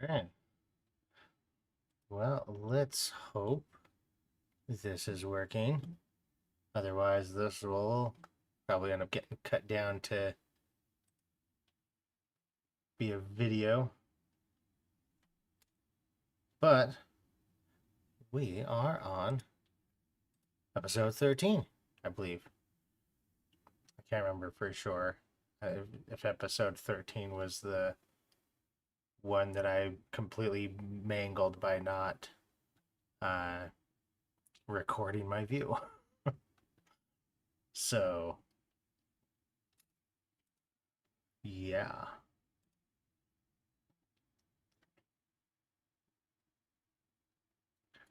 right. Well, let's hope this is working. Otherwise, this will probably end up getting cut down to be a video. But we are on episode 13, I believe. I can't remember for sure if episode 13 was the one that I completely mangled by not uh, recording my view. So, yeah.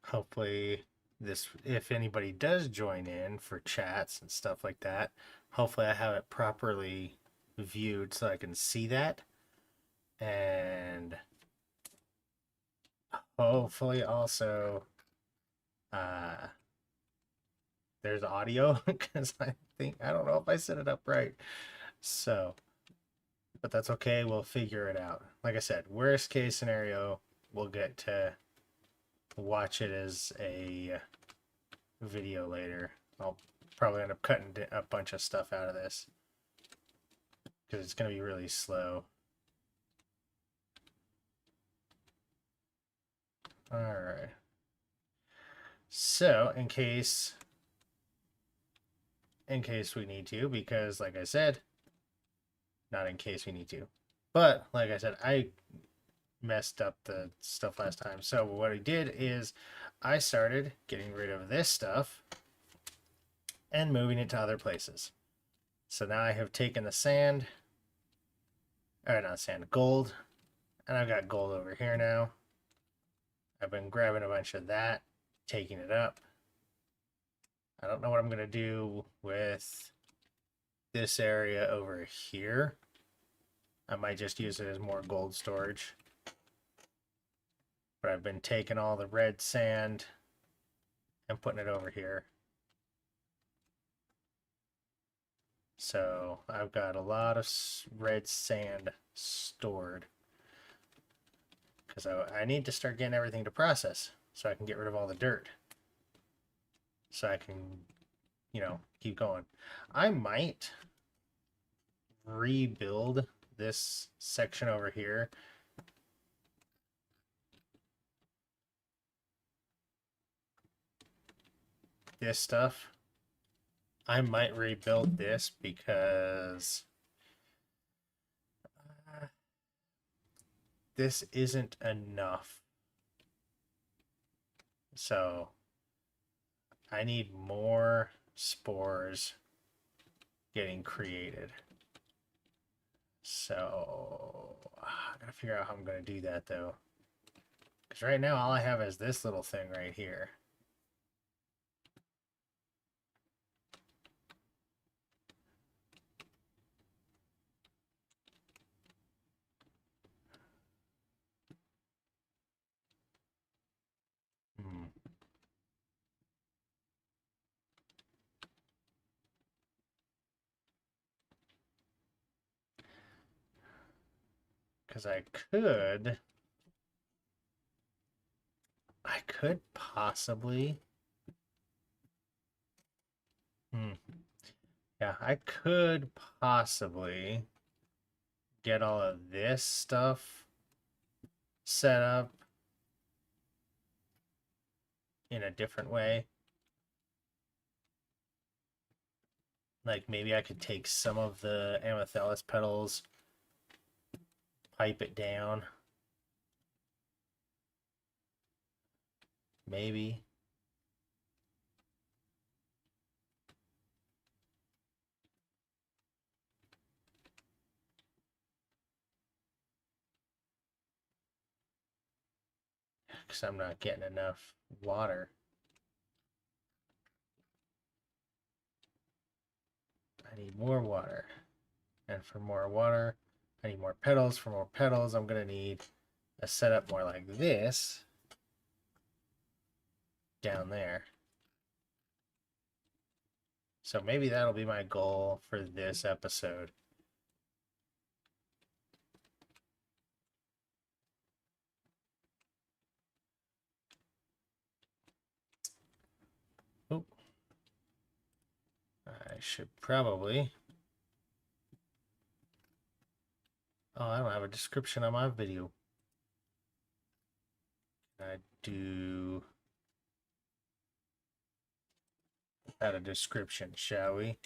Hopefully, this, if anybody does join in for chats and stuff like that, hopefully I have it properly viewed so I can see that. And hopefully also uh, there's audio because I don't know if I set it up right. So, but that's okay. We'll figure it out. Like I said, worst case scenario, we'll get to watch it as a video later. I'll probably end up cutting a bunch of stuff out of this because it's going to be really slow. All right. So, in case we need to, because like I said, not in case we need to, but like I said, I messed up the stuff last time. So what I did is I started getting rid of this stuff and moving it to other places. So now I have taken the sand, or not sand, gold, and I've got gold over here now. I've been grabbing a bunch of that, taking it up. I don't know what I'm going to do with this area over here. I might just use it as more gold storage. But I've been taking all the red sand and putting it over here. So I've got a lot of red sand stored because I need to start getting everything to process so I can get rid of all the dirt. So I can, keep going. I might rebuild this section over here. This stuff. I might rebuild this because this isn't enough. So I need more spores getting created. So I gotta figure out how I'm gonna do that though. Because right now all I have is this little thing right here. Because I could possibly, yeah, I could possibly get all of this stuff set up in a different way. Like maybe I could take some of the amethyst petals, pipe it down. Maybe. Because I'm not getting enough water. I need more water. And for more water, I need more petals. For more petals, I'm going to need a setup more like this down there. So maybe that'll be my goal for this episode. I should probably... Oh, I don't have a description on my video. I do... Add a description, shall we?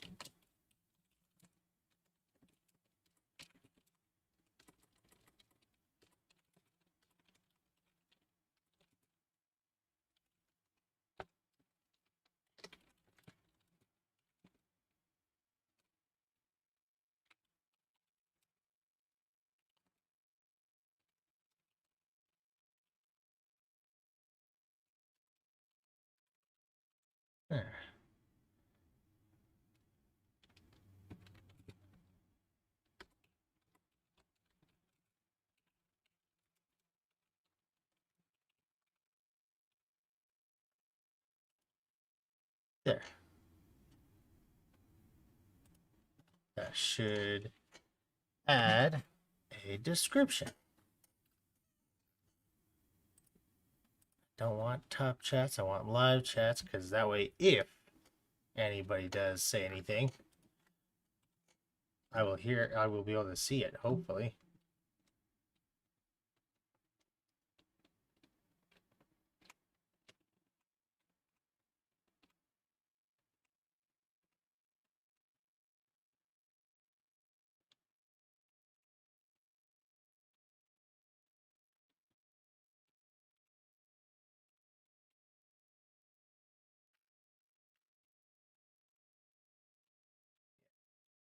There. There. That should add a description. Don't want top chats, I want live chats, because that way if anybody does say anything, I will be able to see it, hopefully.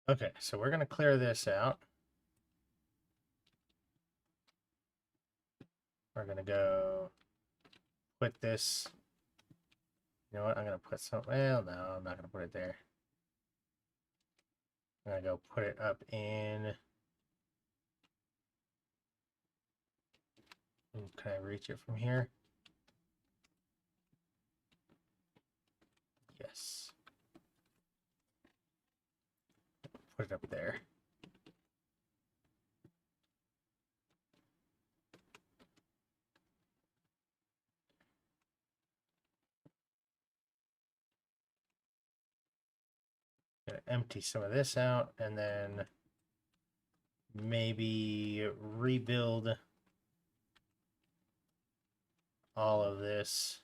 Okay, so we're going to clear this out. We're going to go put this, you know what, I'm going to put some, well, no, I'm not going to put it there. I'm going to go put it up in, can I reach it from here? Yes. Put it up there. Gonna empty some of this out and then maybe rebuild all of this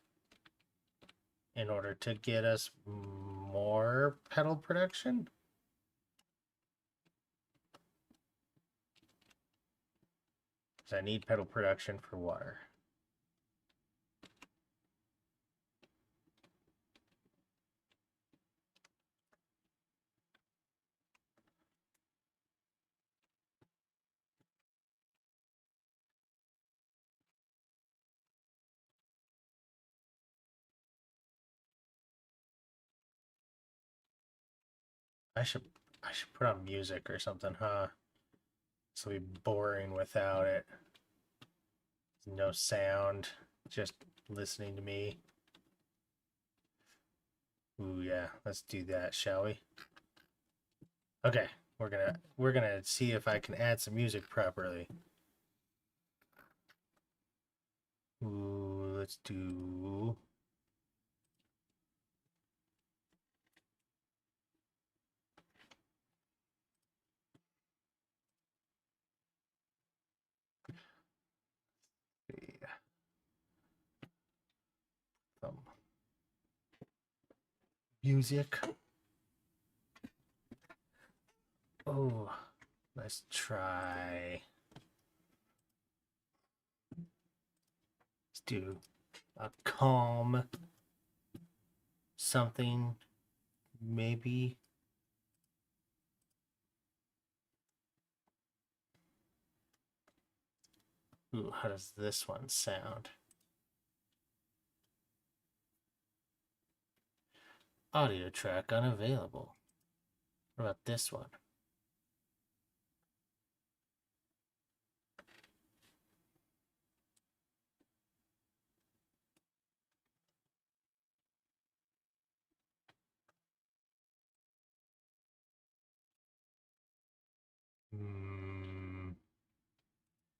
in order to get us more pedal production. Because I need pedal production for water. I should put on music or something, huh? This will be boring without it. No sound, just listening to me. Ooh, yeah, let's do that, shall we? Okay, we're gonna see if I can add some music properly. Ooh, let's do... some music. Oh, let's try... Let's do a calm something, maybe. Ooh, how does this one sound? Audio track unavailable. What about this one?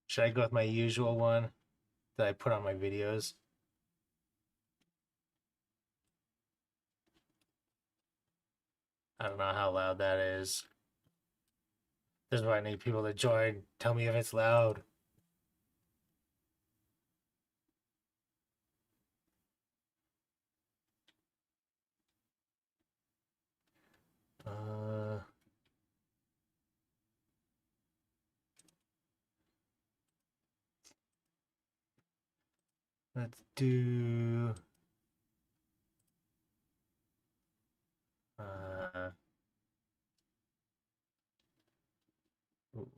Should I go with my usual one that I put on my videos? I don't know how loud that is. This is why I need people to join. Tell me if it's loud. Uh, let's do. Uh, ooh,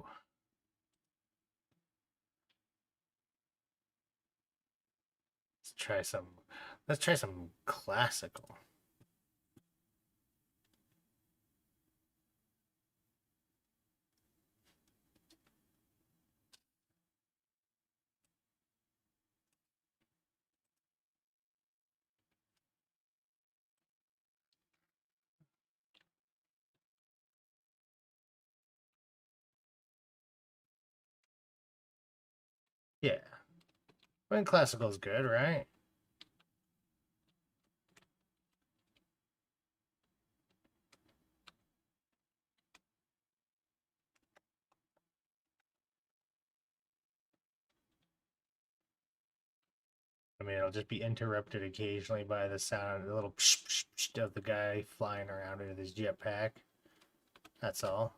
let's try some. Let's try some classical. Yeah, I mean classical is good, right? I mean, it'll just be interrupted occasionally by the sound, the little psh, psh, psh of the guy flying around in his jetpack. That's all.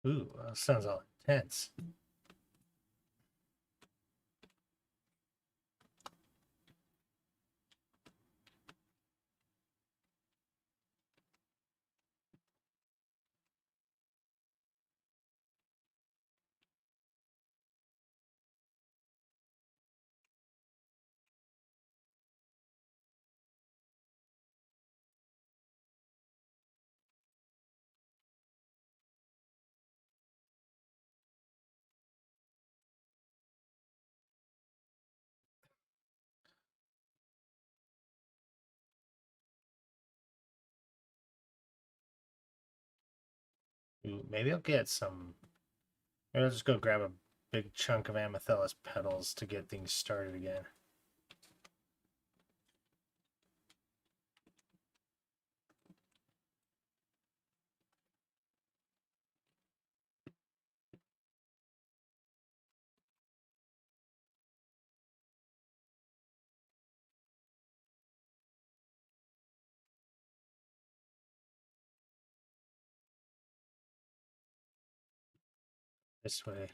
Ooh, sounds all intense. Ooh, maybe I'll get some. Maybe I'll just go grab a big chunk of amethyst petals to get things started again. This way.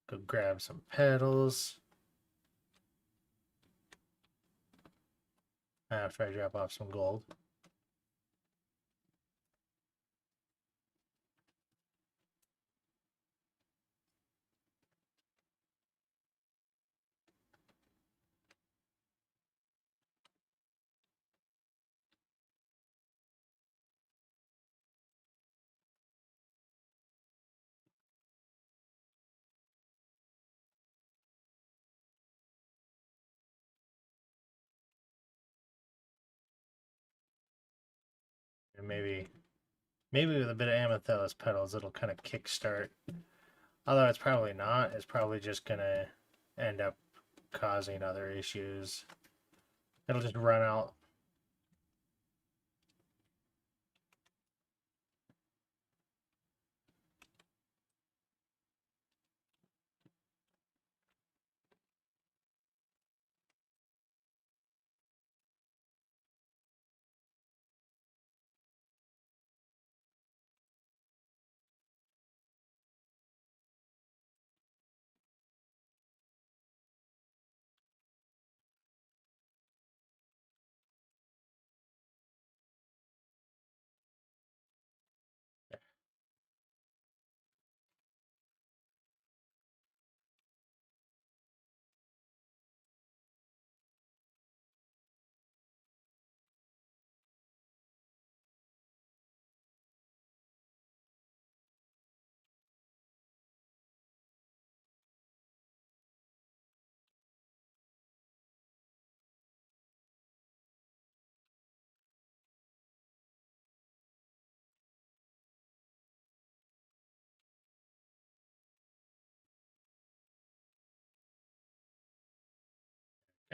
Go grab some petals after I drop off some gold. And maybe with a bit of amethyst petals, it'll kind of kickstart. Although it's probably not. It's probably just gonna end up causing other issues. It'll just run out.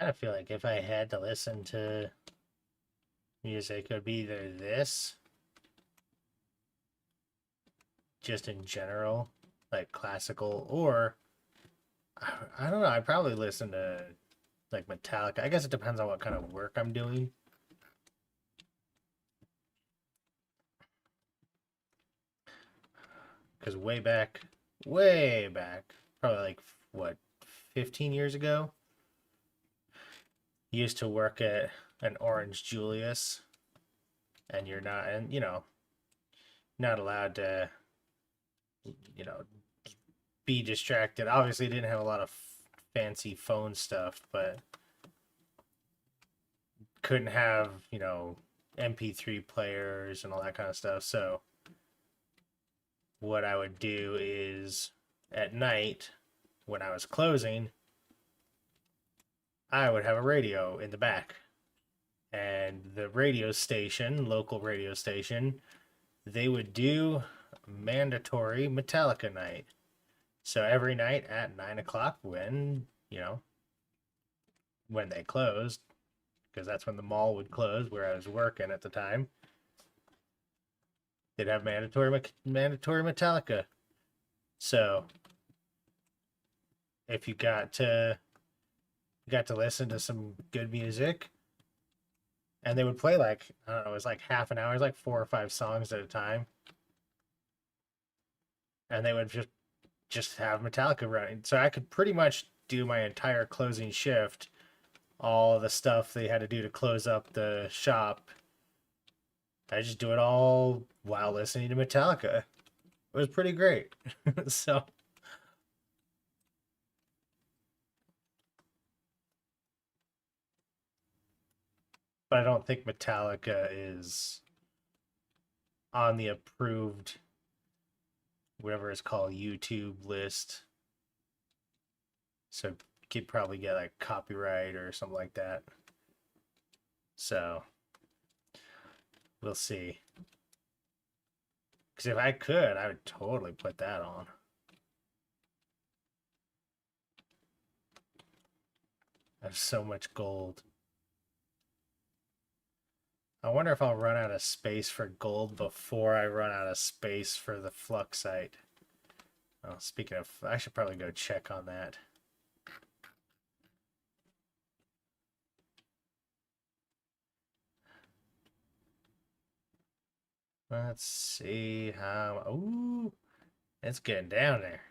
kind of feel like if I had to listen to music, it would be either this, just in general, like classical, or I don't know. I'd probably listen to like Metallica. I guess it depends on what kind of work I'm doing. Because way back, probably like what, 15 years ago, used to work at an Orange Julius, and you're not, and not allowed to, you know, be distracted. Obviously, didn't have a lot of fancy phone stuff, but couldn't have, MP3 players and all that kind of stuff. So what I would do is at night when I was closing, I would have a radio in the back. And the radio station, local radio station, they would do mandatory Metallica night. So every night at 9 o'clock when they closed, because that's when the mall would close where I was working at the time, they'd have mandatory Metallica. So if you got to listen to some good music, and they would play like, I don't know, it was like half an hour, it was like 4 or 5 songs at a time, and they would just have Metallica running. So I could pretty much do my entire closing shift, all the stuff they had to do to close up the shop. I just do it all while listening to Metallica. It was pretty great. So, but I don't think Metallica is on the approved, whatever it's called, YouTube list. So could probably get like copyright or something like that. So we'll see. Because if I could, I would totally put that on. I have so much gold. I wonder if I'll run out of space for gold before I run out of space for the fluxite. Oh, speaking of, I should probably go check on that. Let's see how. Ooh, it's getting down there.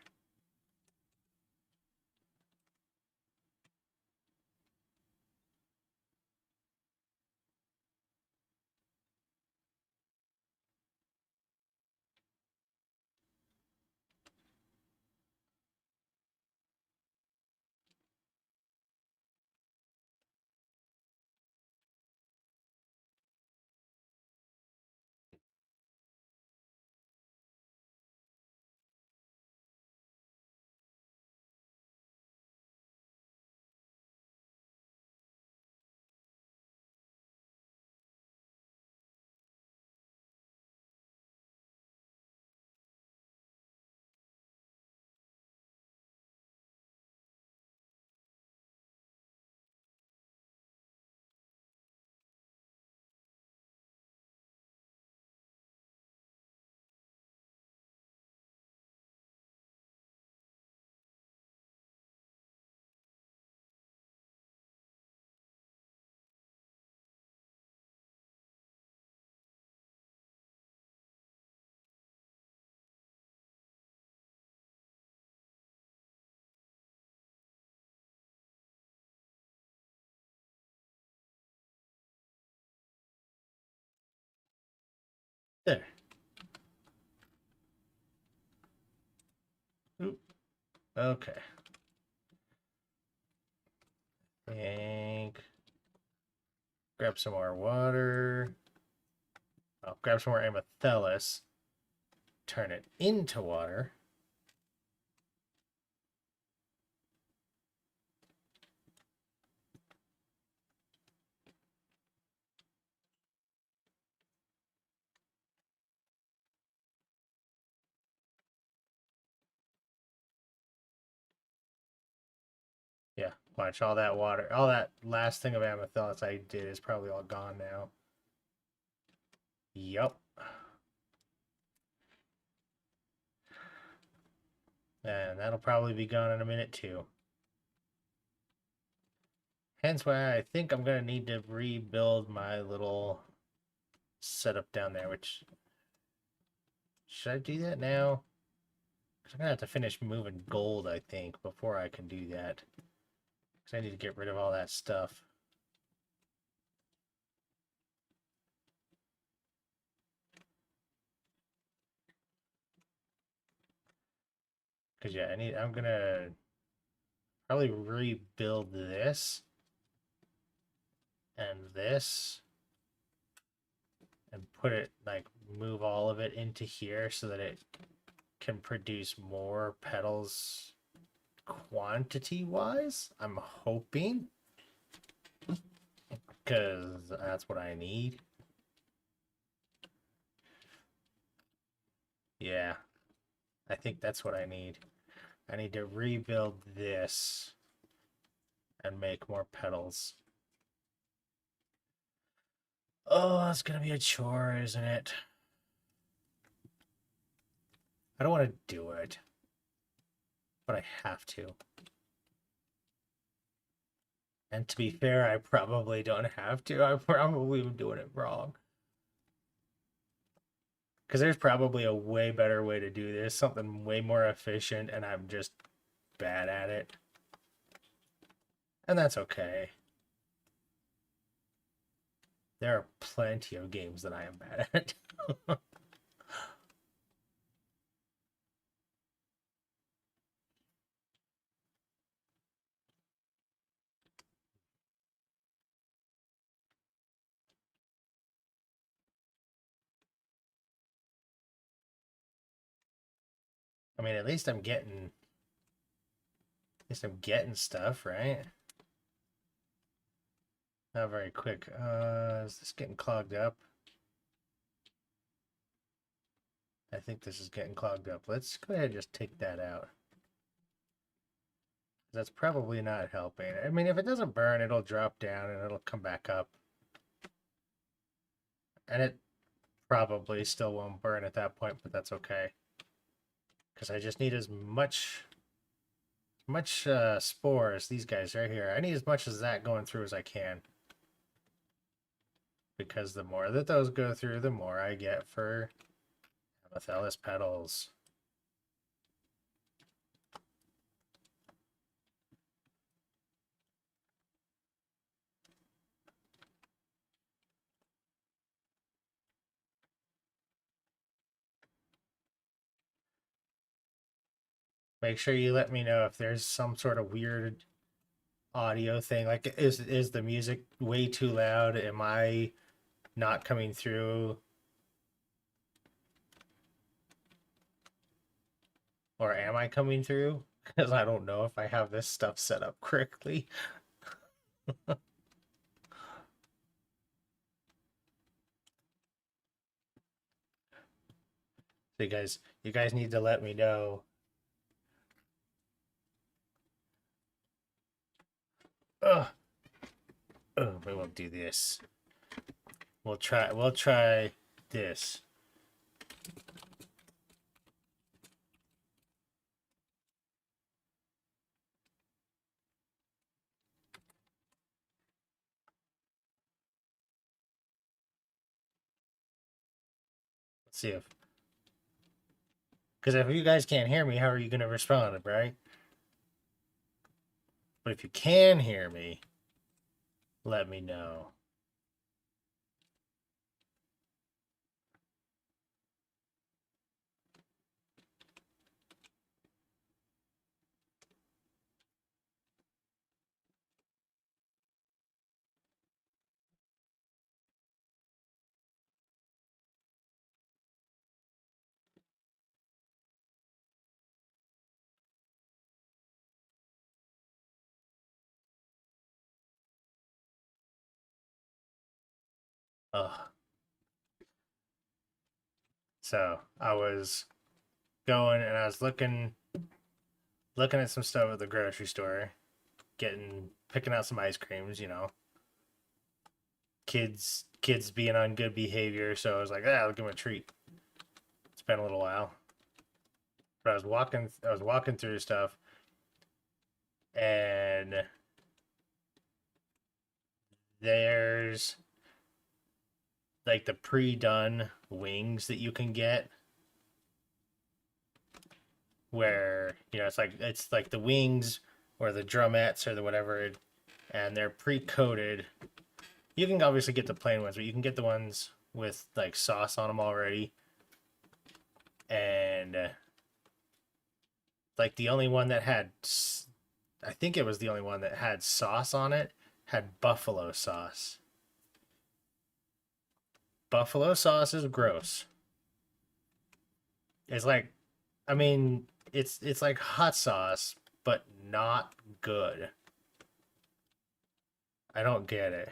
There. Oop. Okay. And grab some more water. I'll grab some more amethylus. Turn it into water. Yeah, Watch all that water, all that last thing of amethyst I did is probably all gone now. Yup. And that'll probably be gone in a minute too. Hence why I think I'm gonna need to rebuild my little setup down there, which should I do that now? Because I'm gonna have to finish moving gold, I think, before I can do that. Because I need to get rid of all that stuff. Because yeah, I'm gonna probably rebuild this and this and put it, like, move all of it into here so that it can produce more petals quantity wise. I'm hoping, because that's what I need. Yeah, I think that's what I need. I need to rebuild this and make more petals. Oh, that's gonna be a chore, isn't it? I don't want to do it, but I have to. And to be fair, I probably don't have to. I probably am doing it wrong. Because there's probably a way better way to do this, something way more efficient, and I'm just bad at it. And that's okay. There are plenty of games that I am bad at. I mean, at least I'm getting stuff, right? Not very quick. Is this getting clogged up? I think this is getting clogged up. Let's go ahead and just take that out. That's probably not helping. I mean, if it doesn't burn, it'll drop down and it'll come back up. And it probably still won't burn at that point, but that's okay. Because I just need as much spores, these guys right here. I need as much as that going through as I can. Because the more that those go through, the more I get for amethyst petals. Make sure you let me know if there's some sort of weird audio thing. Like, is the music way too loud? Am I not coming through? Or am I coming through? Because I don't know if I have this stuff set up correctly. So you guys need to let me know. Ugh. Oh, we won't do this. We'll try this. Let's see if, because if you guys can't hear me, how are you gonna respond, right? But if you can hear me, let me know. Ugh. So I was going and I was looking at some stuff at the grocery store, picking out some ice creams, you know. Kids being on good behavior, so I was like, I'll give them a treat. It's been a little while. But I was walking through stuff, and there's like the pre-done wings that you can get, where you know it's like the wings or the drumettes or the whatever, and they're pre-coated. You can obviously get the plain ones, but you can get the ones with like sauce on them already. And like the only one that had, I think it was the only one that had sauce on it, had buffalo sauce. Buffalo sauce is gross. It's like, I mean, it's like hot sauce, but not good. I don't get it.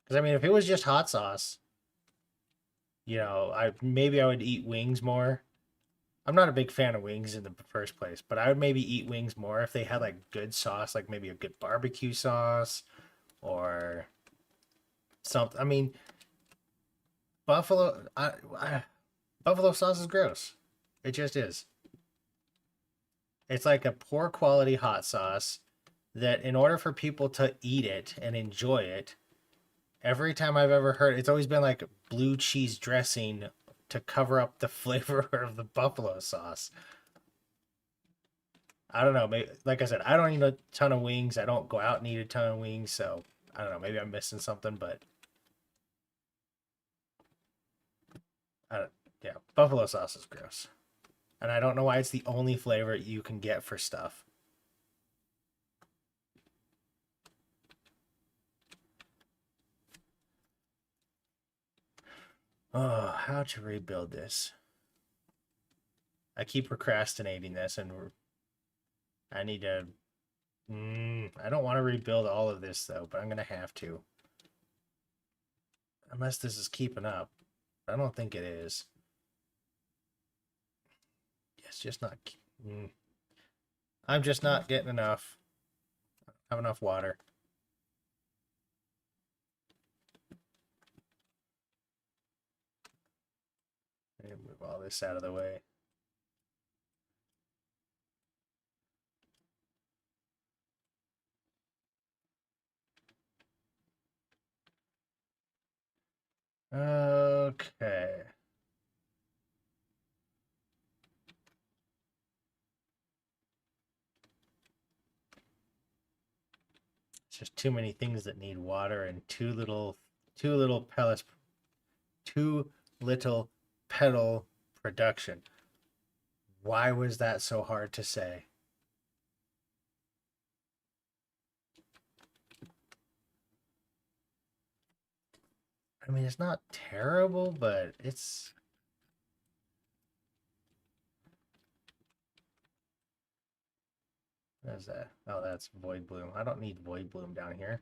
Because I mean, if it was just hot sauce, you know, I would eat wings more. I'm not a big fan of wings in the first place, but I would maybe eat wings more if they had like good sauce, like maybe a good barbecue sauce or something. I mean, buffalo, buffalo sauce is gross. It just is. It's like a poor quality hot sauce that, in order for people to eat it and enjoy it, every time I've ever heard, it's always been like blue cheese dressing to cover up the flavor of the buffalo sauce. I don't know. Maybe, like I said, I don't eat a ton of wings. I don't go out and eat a ton of wings, so I don't know. Maybe I'm missing something, but I don't, yeah, buffalo sauce is gross, and I don't know why it's the only flavor you can get for stuff. Oh, how to rebuild this? I keep procrastinating this, and I need to. I don't want to rebuild all of this though, but I'm gonna have to, unless this is keeping up. I don't think it is. It's just not. I'm just not getting enough. Have enough water. Move all this out of the way. Okay. It's just too many things that need water and too little pellets, too little petal production. Why was that so hard to say? I mean, it's not terrible, but it's. What is that? Oh, that's void bloom. I don't need void bloom down here.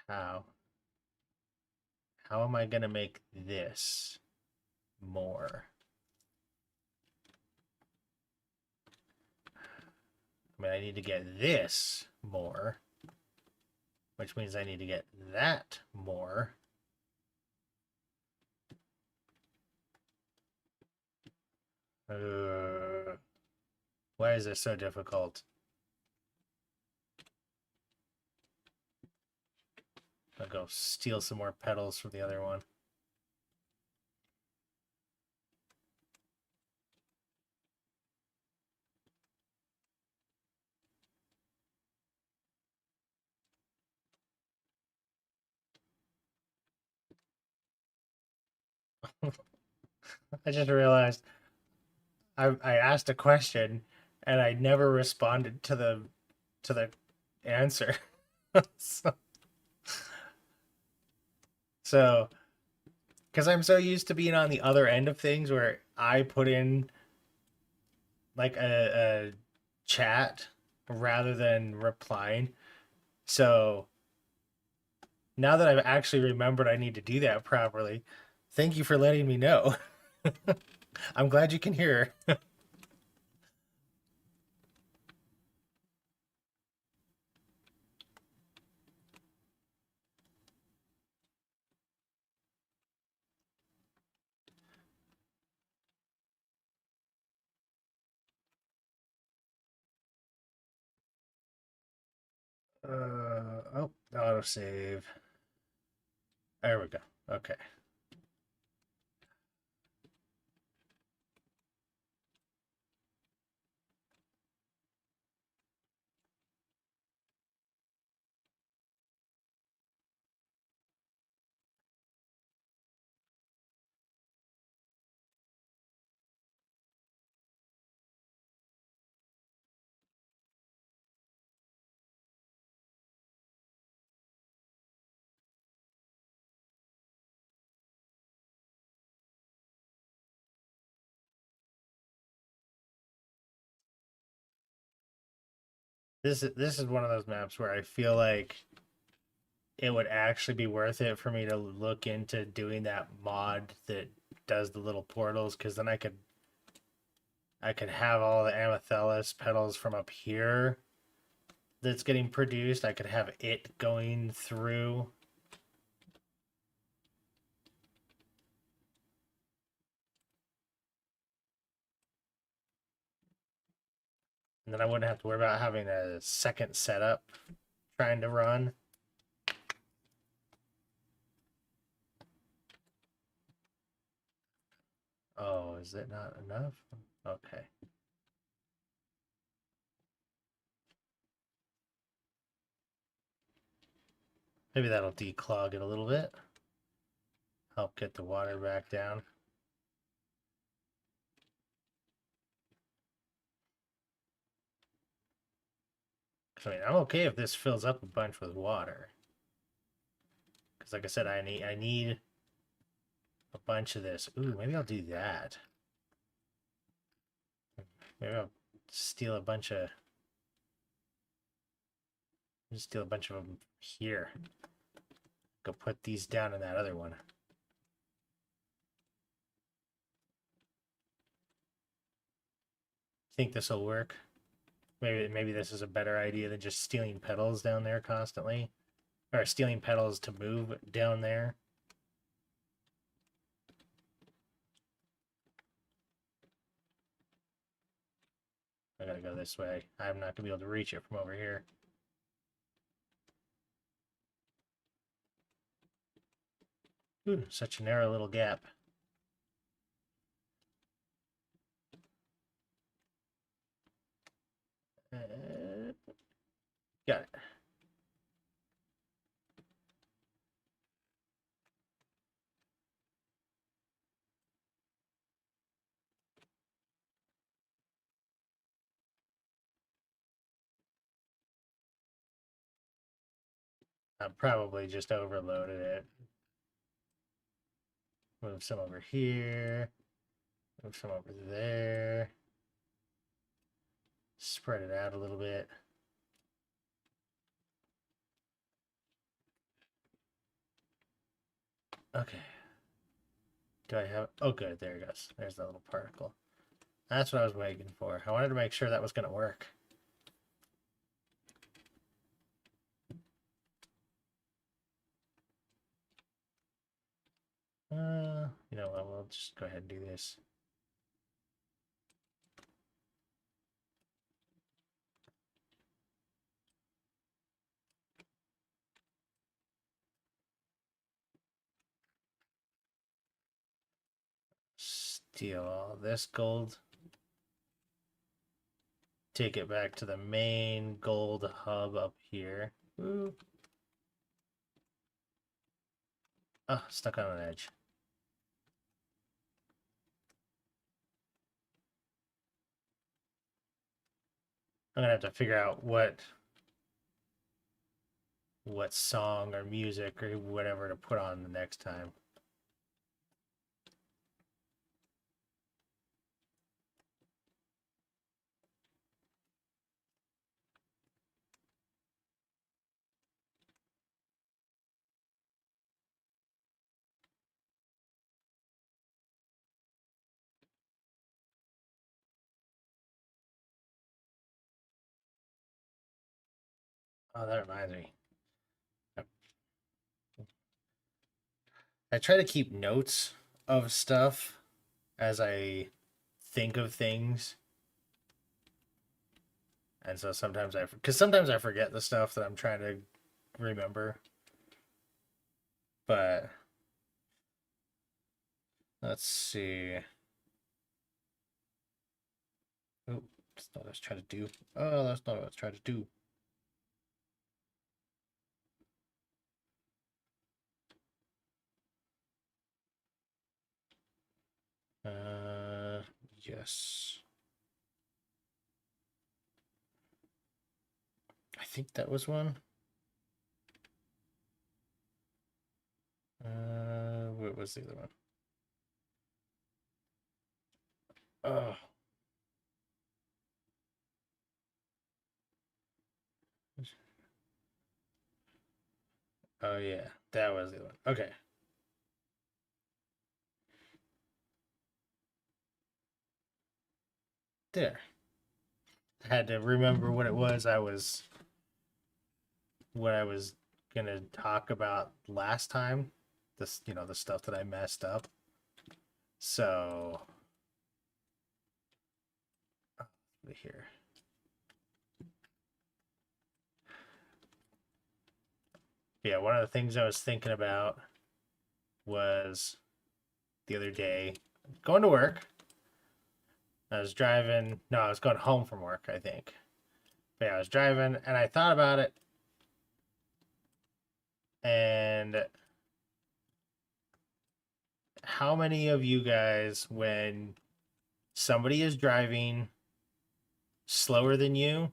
How? How am I going to make this more? I mean, I need to get this more, which means I need to get that more. Why is this so difficult? I'll go steal some more petals from the other one. I just realized I asked a question and I never responded to the answer. so, so because I'm so used to being on the other end of things where I put in like a chat rather than replying. So now that I've actually remembered I need to do that properly, thank you for letting me know. I'm glad you can hear. Oh, autosave. There we go. Okay. This is one of those maps where I feel like it would actually be worth it for me to look into doing that mod that does the little portals, because then I could have all the amethyst petals from up here that's getting produced. I could have it going through. And then I wouldn't have to worry about having a second setup trying to run. Oh, is it not enough? Okay. Maybe that'll declog it a little bit. Help get the water back down. I mean, I'm okay if this fills up a bunch with water. Because like I said, I need a bunch of this. Ooh, maybe I'll do that. Maybe I'll steal a bunch of them here. Go put these down in that other one. Think this will work? Maybe this is a better idea than just stealing petals down there constantly. Or stealing petals to move down there. I gotta go this way. I'm not gonna be able to reach it from over here. Ooh, such a narrow little gap. Got it. I probably just overloaded it. Move some over here. Move some over there. Spread it out a little bit. Okay. Do I have... Oh, good. There it goes. There's that little particle. That's what I was waiting for. I wanted to make sure that was going to work. You know what? We'll just go ahead and do this. Steal all this gold. Take it back to the main gold hub up here. Woo. Oh, stuck on an edge. I'm gonna have to figure out what song or music or whatever to put on the next time. Oh, that reminds me. I try to keep notes of stuff as I think of things. And so because sometimes I forget the stuff that I'm trying to remember. But let's see. Oh, that's not what I was trying to do. Oh, that's not what I was trying to do. Uh, yes. I think that was one. What was the other one? Oh, oh yeah, that was the other one. Okay, there. I had to remember what I was gonna talk about last time. This, the stuff that I messed up. So, here. Yeah, one of the things I was thinking about was the other day going to work. I was driving. No, I was going home from work, I think. But yeah, I was driving and I thought about it. And how many of you guys, when somebody is driving slower than you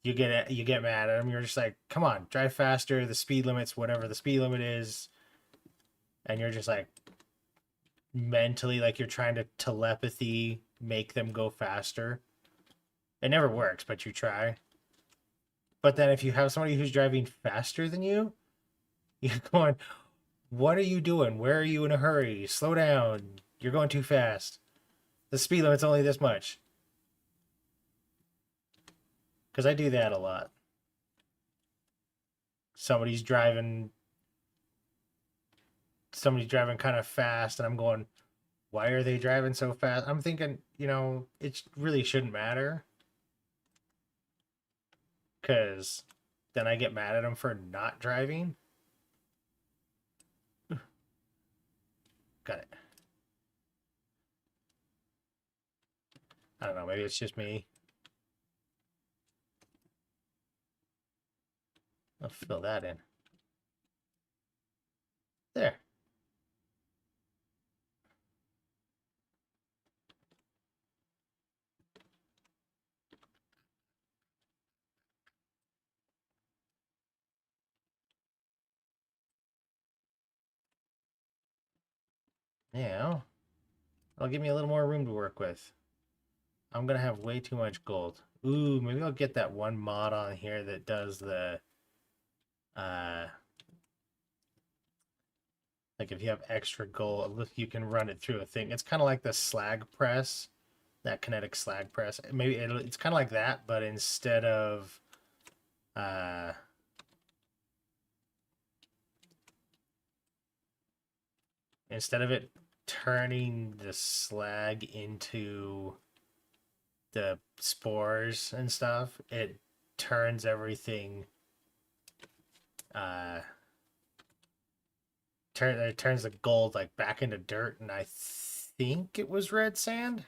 get mad at them. You're just like, come on, drive faster. The speed limit's whatever the speed limit is, and you're just like mentally like you're trying to telepathy make them go faster. It never works, but you try. But then if you have somebody who's driving faster than you're going, what are you doing? Where are you in a hurry? Slow down. You're going too fast. The speed limit's only this much. Because I do that a lot. Somebody's driving somebody's driving kind of fast and I'm going, why are they driving so fast? I'm thinking, it really shouldn't matter because then I get mad at them for not driving. Got it. I don't know. Maybe it's just me. I'll fill that in. There. Now, it'll give me a little more room to work with. I'm going to have way too much gold. Ooh, maybe I'll get that one mod on here that does uh, like if you have extra gold, you can run it through a thing. It's kind of like the slag press, that kinetic slag press. Maybe it's kind of like that, but uh, instead of it turning the slag into the spores and stuff, it turns everything uh it turns the gold like back into dirt, and I think it was red sand.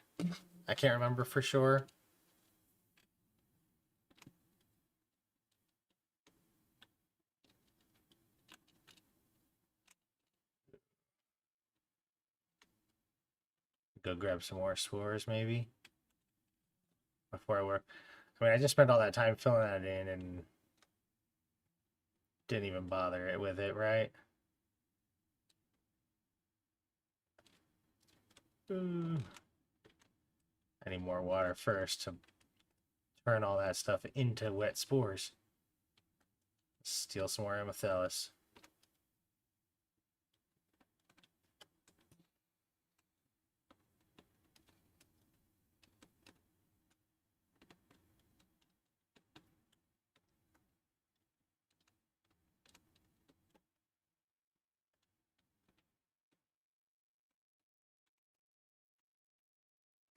I can't remember for sure. Go grab some more spores maybe before I work. I mean, I just spent all that time filling that in and didn't even bother it with it, right? I need more water first to turn all that stuff into wet spores. Steal some more amethyst.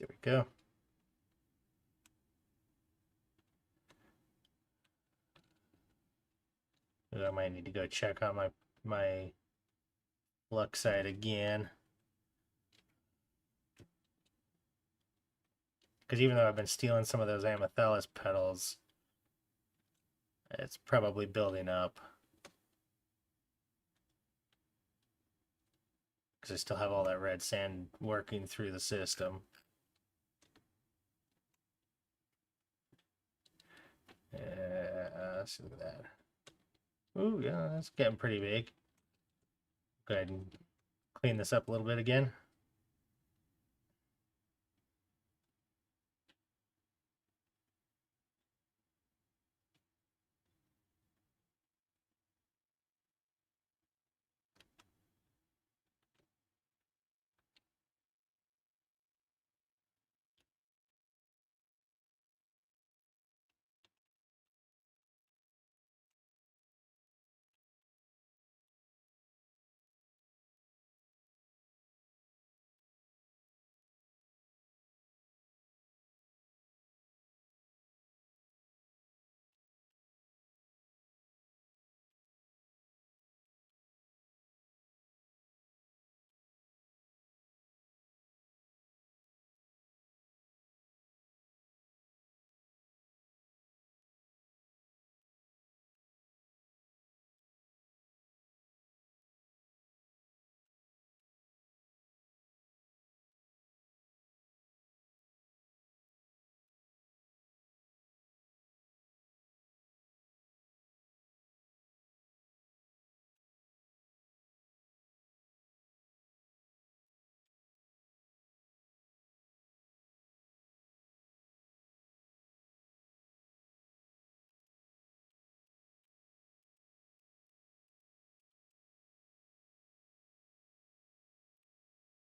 There we go. I might need to go check on my luck side again. Because even though I've been stealing some of those Amethyst petals, it's probably building up. Because I still have all that red sand working through the system. Let's look at that. Ooh, yeah, that's getting pretty big. Go ahead and clean this up a little bit again.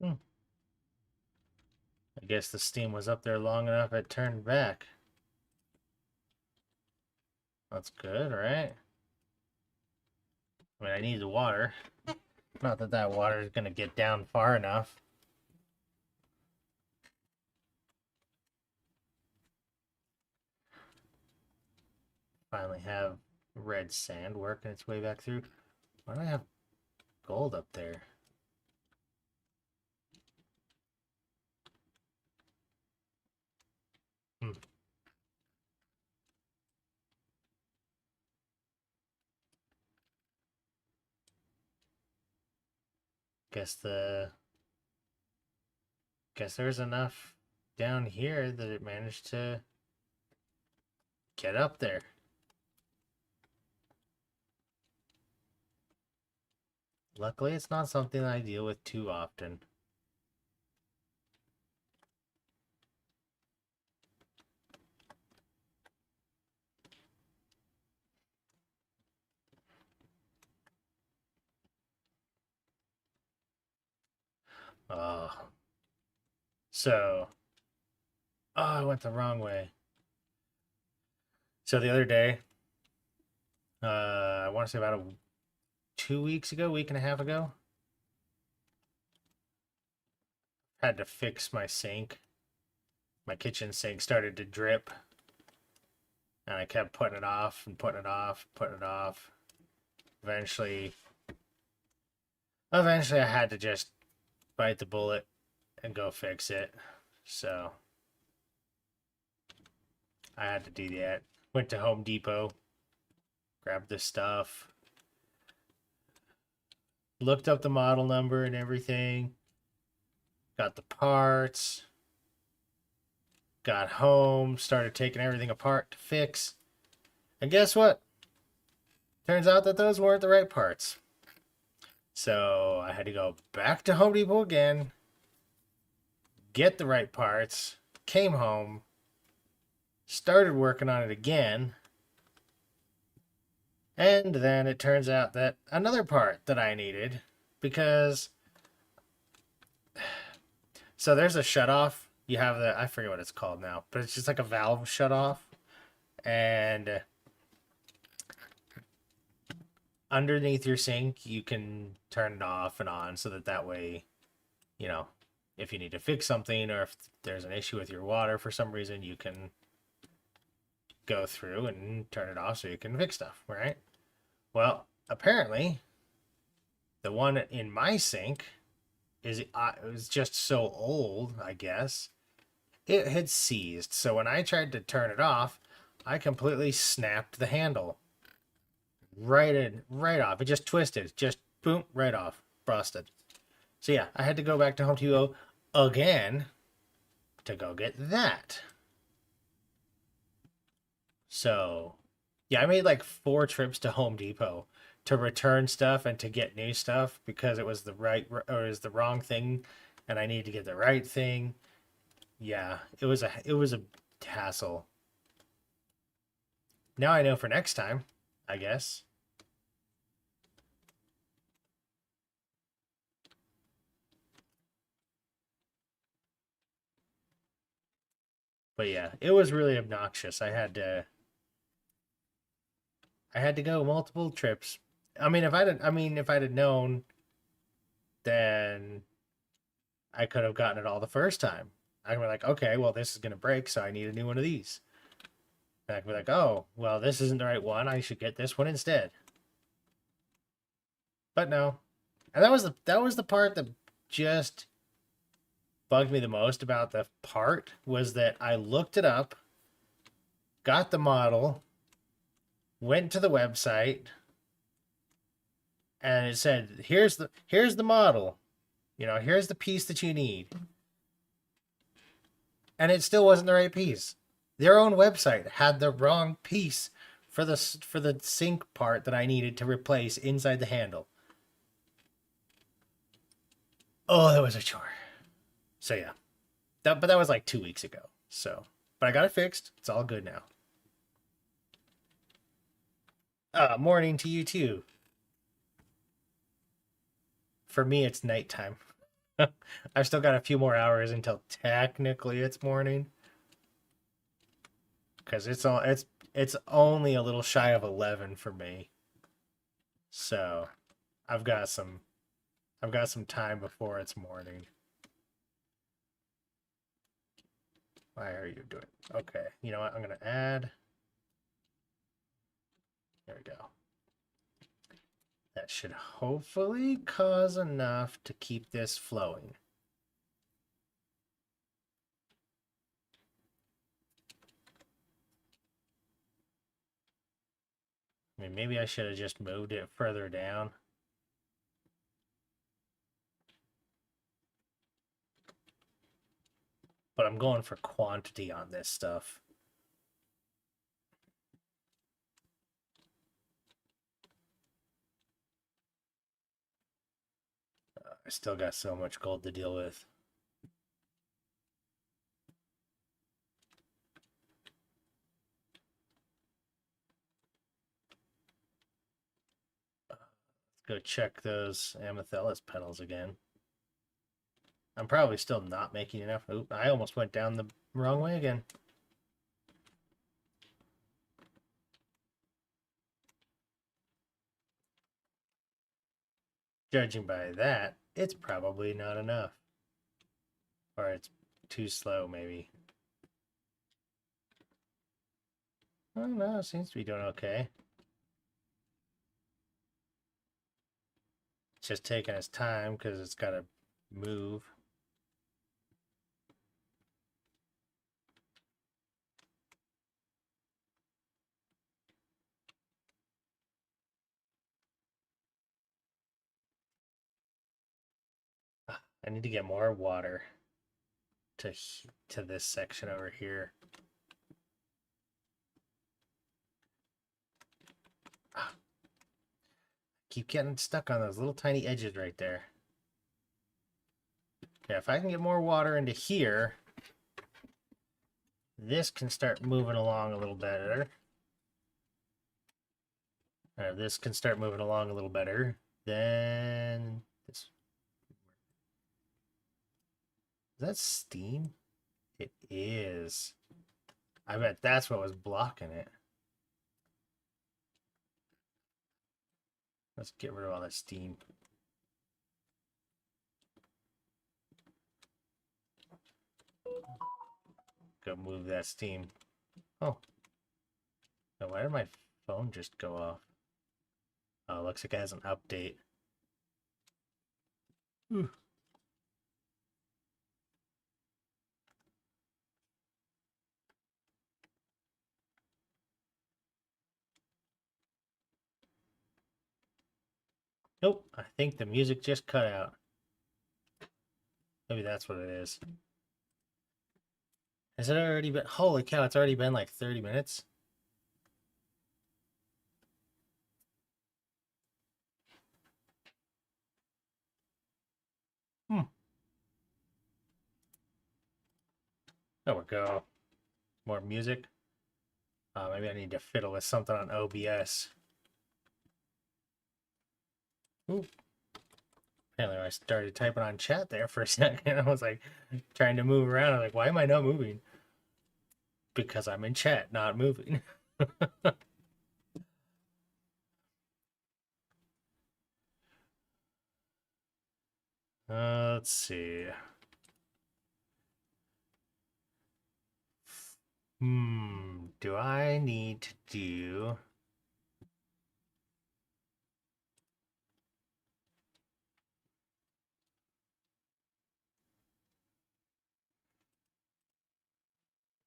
Hmm. I guess the steam was up there long enough it turned back. That's good, right? I mean, I need the water. Not that that water is going to get down far enough. Finally have red sand working its way back through. Why do I have gold up there? Hmm. Guess there's enough down here that it managed to get up there. Luckily, it's not something I deal with too often. Oh. So, I went the wrong way. So the other day, I want to say about 2 weeks ago, week and a half ago, had to fix my sink. My kitchen sink started to drip, and I kept putting it off and putting it off, putting it off. Eventually, I had to just bite the bullet and go fix it. So I had to do that. Went to Home Depot, grabbed the stuff, looked up the model number and everything, got the parts, got home, started taking everything apart to fix. And guess what? Turns out that those weren't the right parts. So I had to go back to Home Depot again, get the right parts, came home, started working on it again, and then it turns out that another part that I needed, because so there's a shutoff. You have I forget what it's called now, but it's just like a valve shutoff, and underneath your sink you can turn it off and on so that way, you know, if you need to fix something or if there's an issue with your water for some reason, you can go through and turn it off so you can fix stuff, right? Well, apparently, the one in my sink it was just so old, I guess. It had seized, so when I tried to turn it off, I completely snapped the handle. Right off. It just twisted. Just boom, right off. Busted. So yeah, I had to go back to Home Depot again to go get that. So yeah, I made like 4 trips to Home Depot to return stuff and to get new stuff because it was the right or it was the wrong thing and I needed to get the right thing. Yeah, it was a hassle. Now I know for next time, I guess. But yeah, it was really obnoxious. I had to go multiple trips. If I'd known, then I could have gotten it all the first time. I'd be like, okay, well, this is gonna break, so I need a new one of these. And I'd be like, oh, well, this isn't the right one. I should get this one instead. But no, and that was the part that just bugged me the most about the part was that I looked it up, got the model, went to the website, and it said, here's the model. Here's the piece that you need. And it still wasn't the right piece. Their own website had the wrong piece for the sink part that I needed to replace inside the handle. Oh, that was a chore. So yeah. But that was like 2 weeks ago. So, but I got it fixed. It's all good now. Morning to you too. For me, it's nighttime. I've still got a few more hours until technically it's morning because it's only a little shy of 11 for me. So I've got some I've got some time before it's morning. Why are you doing? Okay, you know what? I'm gonna add. There we go. That should hopefully cause enough to keep this flowing. I mean, maybe I should have just moved it further down. But I'm going for quantity on this stuff. I still got so much gold to deal with. Let's go check those amethyst petals again. I'm probably still not making enough. Oop, I almost went down the wrong way again. Judging by that, it's probably not enough. Or it's too slow, maybe. Oh no, it seems to be doing okay. It's just taking its time because it's got to move. I need to get more water to this section over here. Keep getting stuck on those little tiny edges right there. Yeah, if I can get more water into here, this can start moving along a little better. This can start moving along a little better. Then this. Is that steam? It is. I bet that's what was blocking it. Let's get rid of all that steam. Go move that Steam. Oh. Now, why did my phone just go off? Oh, looks like it has an update. Ooh. Nope, I think the music just cut out. Maybe that's what it is. Has it already been? Holy cow, it's already been like 30 minutes. There we go. More music. Maybe I need to fiddle with something on OBS. Ooh. Apparently I started typing on chat there for a second. I was like trying to move around. I'm like, why am I not moving? Because I'm in chat, not moving. Let's see. Do I need to do...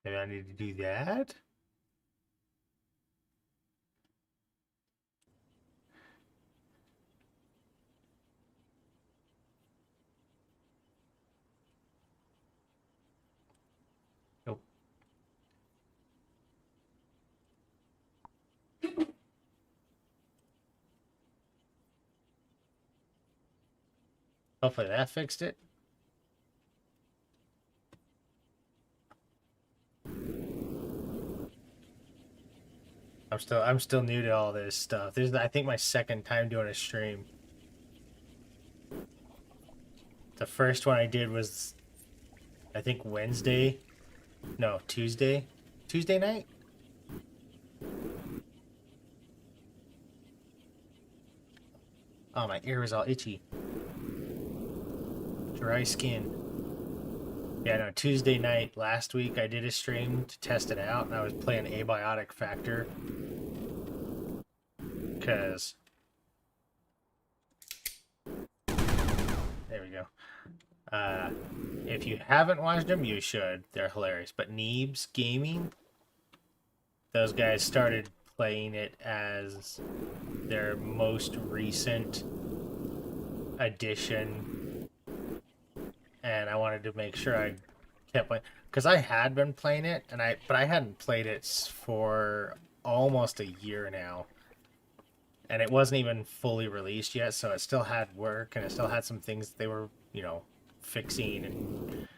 Maybe I need to do that? Nope. Hopefully that fixed it. I'm still new to all this stuff. This is, I think, my second time doing a stream. The first one I did was, I think, Wednesday. No, Tuesday. Tuesday night? Oh, my ear is all itchy. Dry skin. Yeah, no, Tuesday night last week I did a stream to test it out, and I was playing Abiotic Factor. Because... There we go. If you haven't watched them, you should. They're hilarious. But Neebs Gaming, those guys started playing it as their most recent addition, and I wanted to make sure I kept playing, because I had been playing it, but I hadn't played it for almost a year now, and it wasn't even fully released yet, so it still had work, and it still had some things they were, you know, fixing and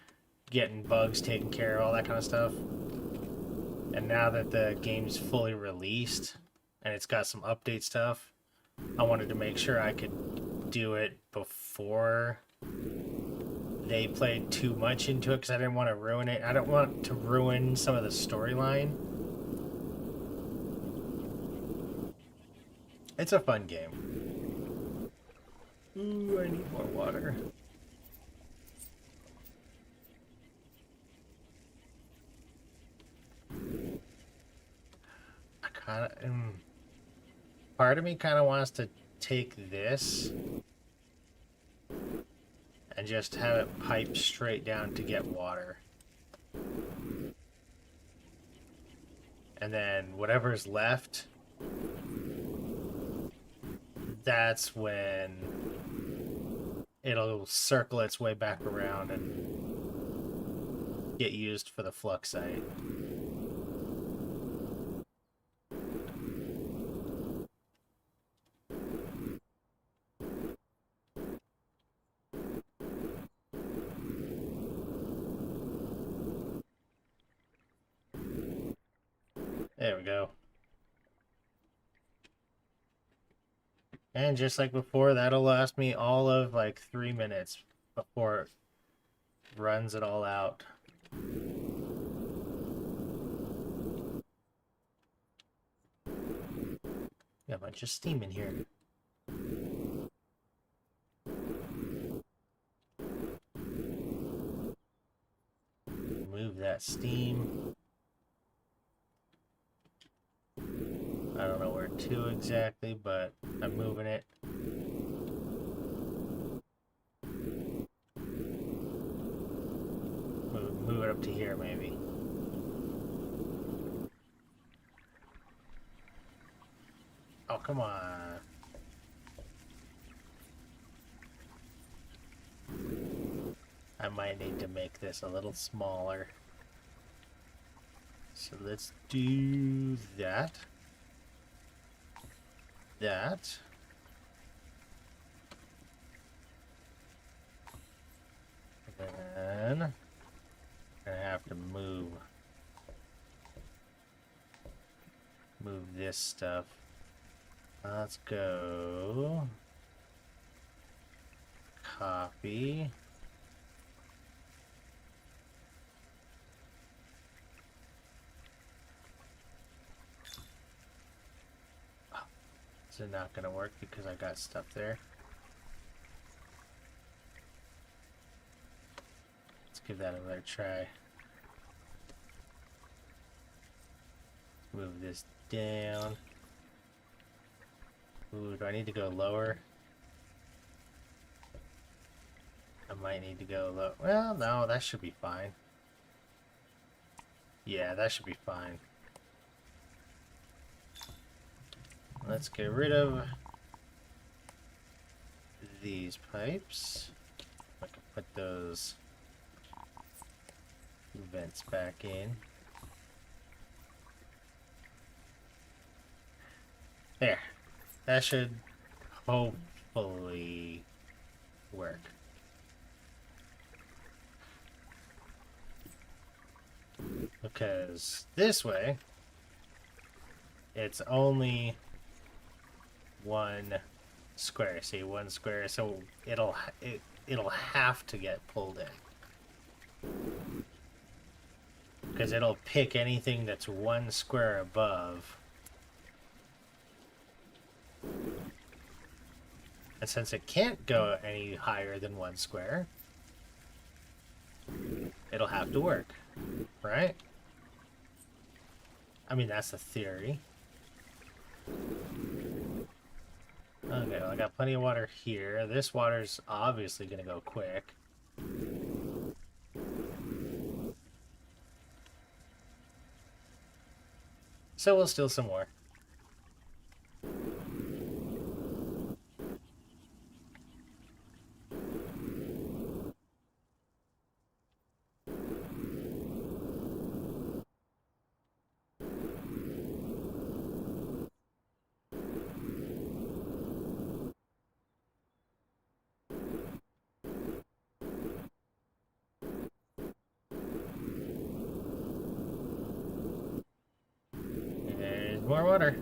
getting bugs taken care of, all that kind of stuff. And now that the game's fully released and it's got some update stuff, I wanted to make sure I could do it before they played too much into it, because I didn't want to ruin it. I don't want to ruin some of the storyline. It's a fun game. Ooh, I need more water. Part of me kind of wants to take this and just have it pipe straight down to get water. And then whatever's left, that's when it'll circle its way back around and get used for the flux site. There we go. And just like before, that'll last me all of like 3 minutes before it runs it all out. Got a bunch of steam in here. steam. I don't know where to exactly, but I'm moving it. Move it up to here, maybe. Oh, come on. I might need to make this a little smaller. So let's do that. That. And then I'm gonna have to move this stuff. Let's go. Copy. Is it not gonna work because I got stuff there? Let's give that another try. Move this down. Ooh, do I need to go lower? I might need to go low. Well, no, that should be fine. Yeah, that should be fine. Let's get rid of these pipes. I can put those vents back in. There. That should hopefully work. Because this way, it's only one square. See, one square, so it'll have to get pulled in. Because it'll pick anything that's one square above. And since it can't go any higher than one square, it'll have to work, right? I mean, that's the theory. Okay, well, I got plenty of water here. This water's obviously gonna go quick. So we'll steal some more. More water.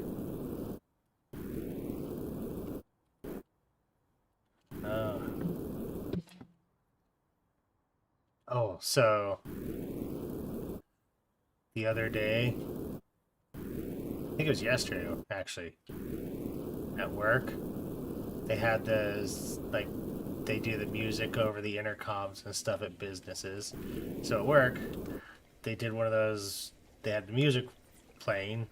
Oh, so the other day, I think it was yesterday, actually, at work, they had this, like, they do the music over the intercoms and stuff at businesses. So at work, they did one of those, they had the music playing,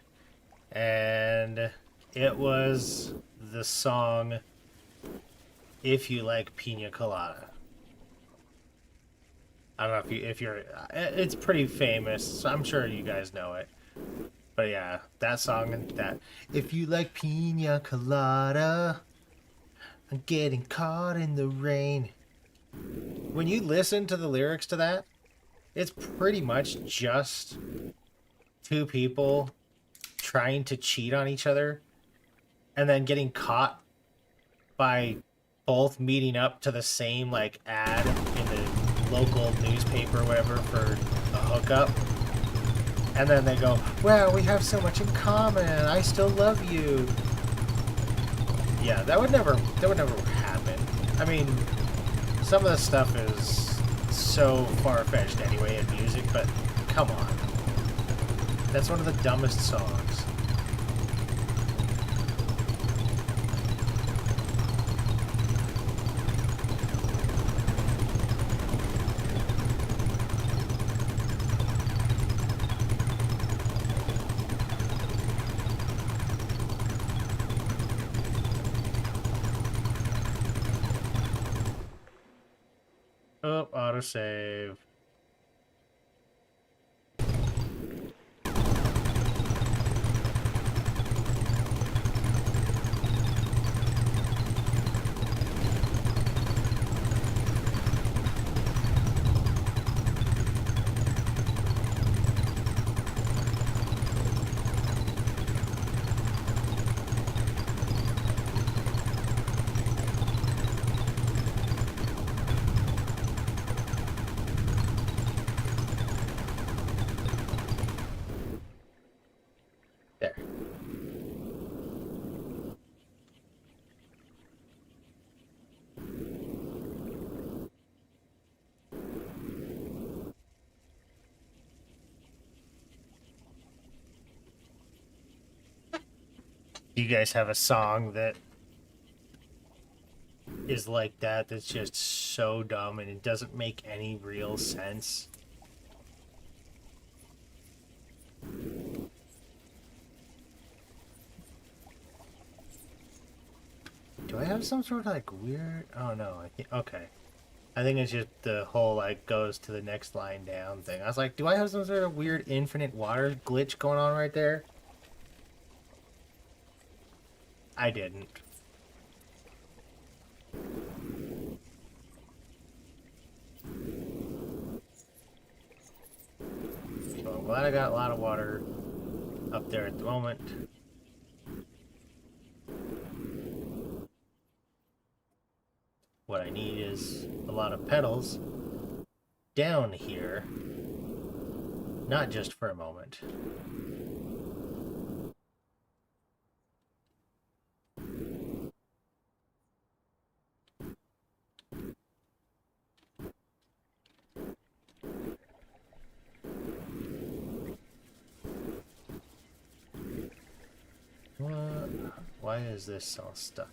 and it was the song "If You Like Pina Colada." I don't know if you're it's pretty famous, so I'm sure you guys know it. But yeah, that song and that "If you like pina colada, I'm getting caught in the rain." When you listen to the lyrics to that, it's pretty much just two people trying to cheat on each other and then getting caught by both meeting up to the same like ad in the local newspaper or whatever for a hookup, and then they go, "Wow, we have so much in common, I still love you." Yeah, that would never happen. I mean, some of the stuff is so far-fetched anyway in music, but come on, that's one of the dumbest songs. Oh, autosave. There. You guys have a song that is like that that's just so dumb and it doesn't make any real sense? Do I have some sort of like weird... Oh no, I think... Okay. I think it's just the whole like goes to the next line down thing. I was like, do I have some sort of weird infinite water glitch going on right there? I didn't. So I'm glad I got a lot of water up there at the moment. What I need is a lot of petals down here. Not just for a moment. What? Why is this all stuck?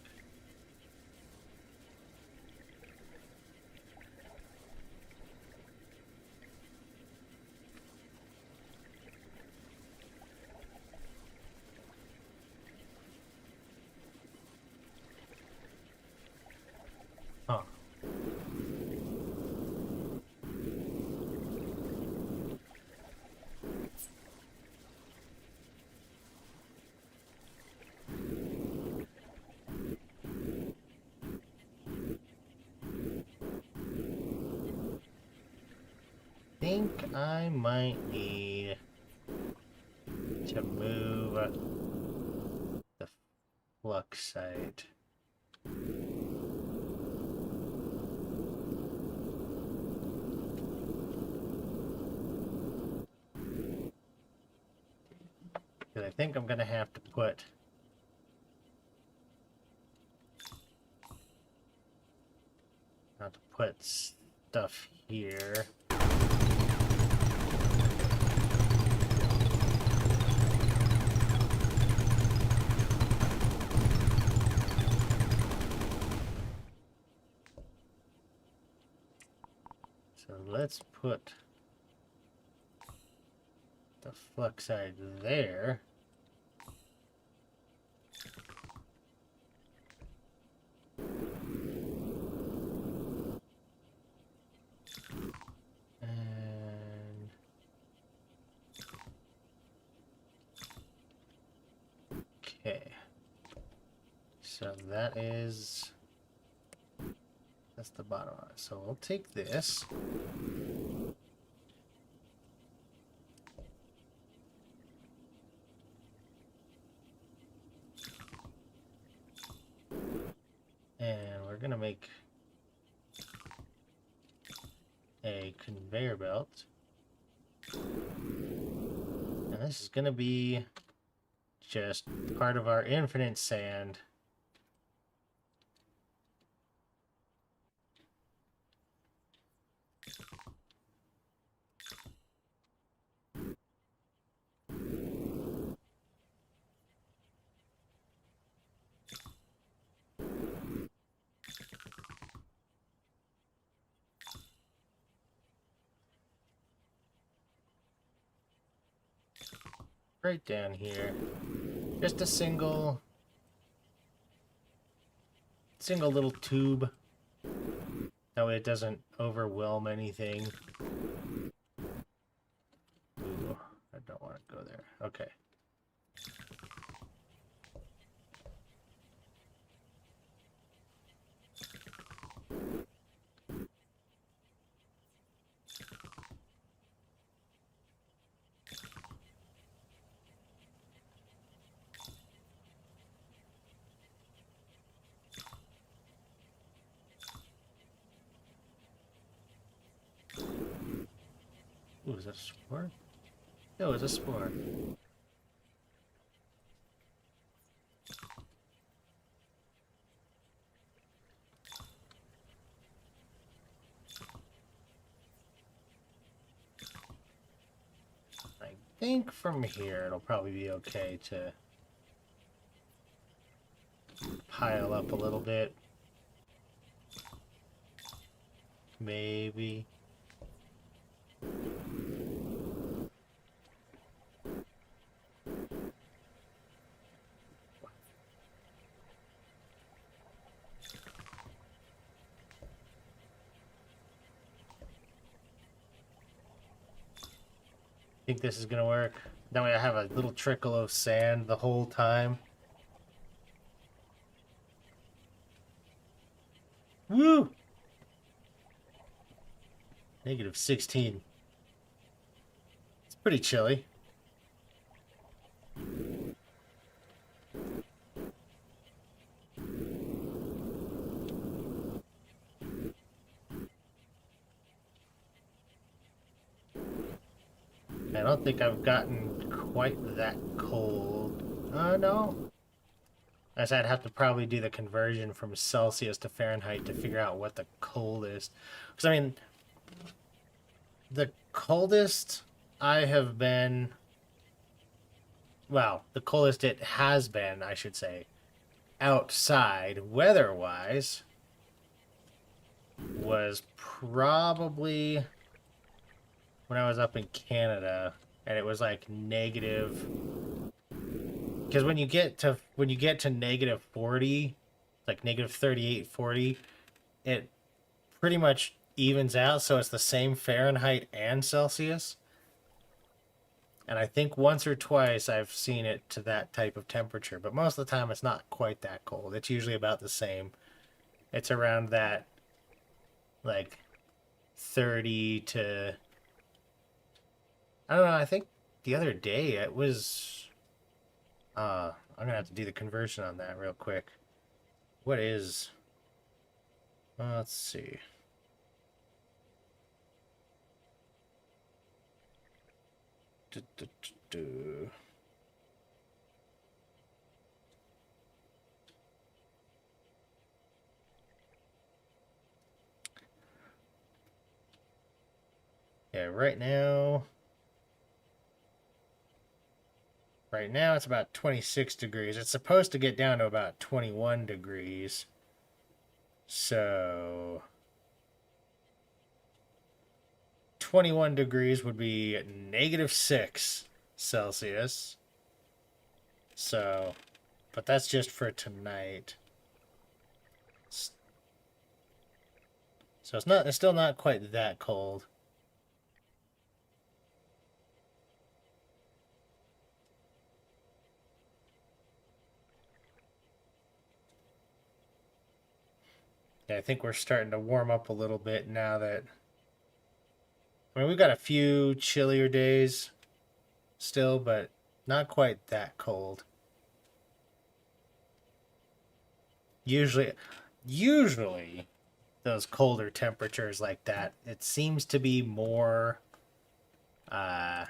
Huh. Think I might need to move the flux site. Because I think I'm going to have to put stuff here. So let's put the flux side there. And okay. So that's the bottom of it. So we'll take this. And we're going to make a conveyor belt. And this is going to be just part of our infinite sand. Right down here. Just a single little tube That way it doesn't overwhelm anything. Ooh, I don't want to go there. Okay. Ooh, is that a spore? No, it's a spore. I think from here it'll probably be okay to pile up a little bit. Maybe. Think this is gonna work. That way I have a little trickle of sand the whole time. Woo! -16. It's pretty chilly. I don't think I've gotten quite that cold. No. I said I'd have to probably do the conversion from Celsius to Fahrenheit to figure out what the coldest. Because, I mean, the coldest I have been. Well, the coldest it has been, I should say, outside, weather-wise, was probably when I was up in Canada, and it was like negative. Because when you get to -40, like -38, 40, it pretty much evens out, so it's the same Fahrenheit and Celsius. And I think once or twice I've seen it to that type of temperature, but most of the time it's not quite that cold. It's usually about the same. It's around that, like, 30 to... I don't know, I think the other day it was... I'm going to have to do the conversion on that real quick. What is... let's see. Yeah, right now it's about 26 degrees. It's supposed to get down to about 21 degrees. So 21 degrees would be -6 Celsius. So, but that's just for tonight. So it's still not quite that cold. Yeah, I think we're starting to warm up a little bit now that... I mean, we've got a few chillier days still, but not quite that cold. Usually those colder temperatures like that, it seems to be more a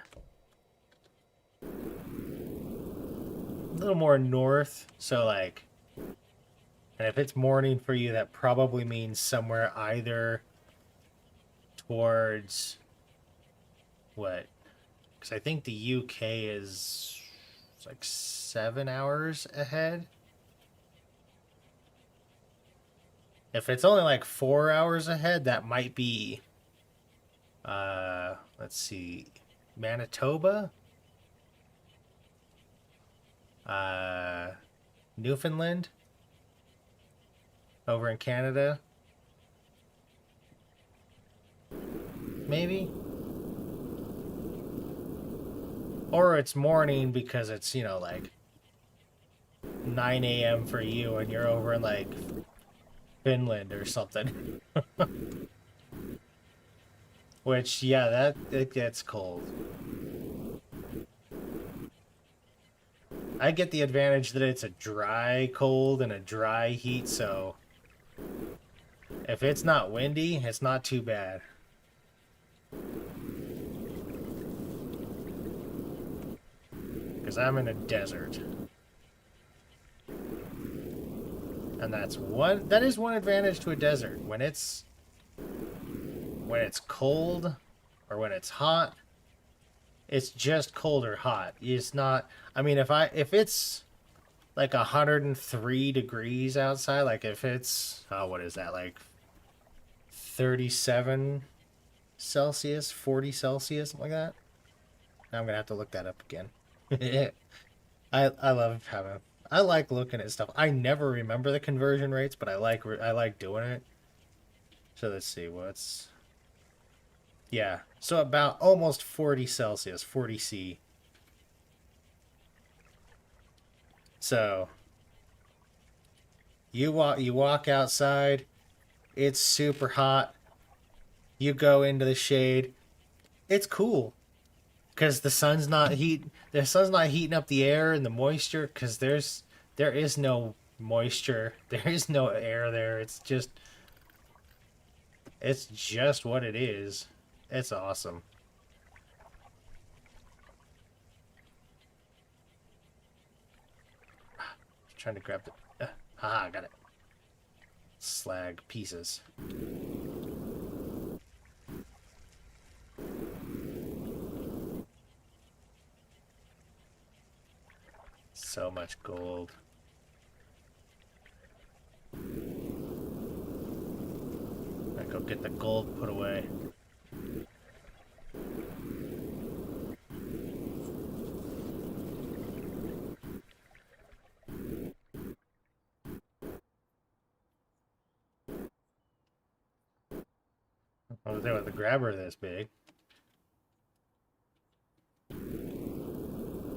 little more north. So like, and if it's morning for you, that probably means somewhere either towards what? Because I think the UK is like 7 hours ahead. If it's only like 4 hours ahead, that might be, let's see, Manitoba, Newfoundland, over in Canada. maybe? Or it's morning because it's, you know, like 9 a.m. for you and you're over in like Finland or something. Which, yeah, that it gets cold. I get the advantage that it's a dry cold and a dry heat, so if it's not windy, it's not too bad. Because I'm in a desert. And that is one advantage to a desert. When it's cold or when it's hot, it's just cold or hot. It's not, I mean, if it's like 103 degrees outside, like if it's, oh, what is that, like 37 Celsius, 40 Celsius, something like that. Now I'm gonna have to look that up again. I love having, I like looking at stuff. I never remember the conversion rates, but I like doing it. So let's see what's, yeah, so about almost 40 Celsius, 40 C. So you walk outside, it's super hot. You go into the shade, it's cool because the sun's not heating up the air and the moisture because there is no moisture, there is no air there. It's just what it is. It's awesome. Trying to grab the I got it. Slag pieces. So much gold. I go get the gold put away. I was there with the grabber this big.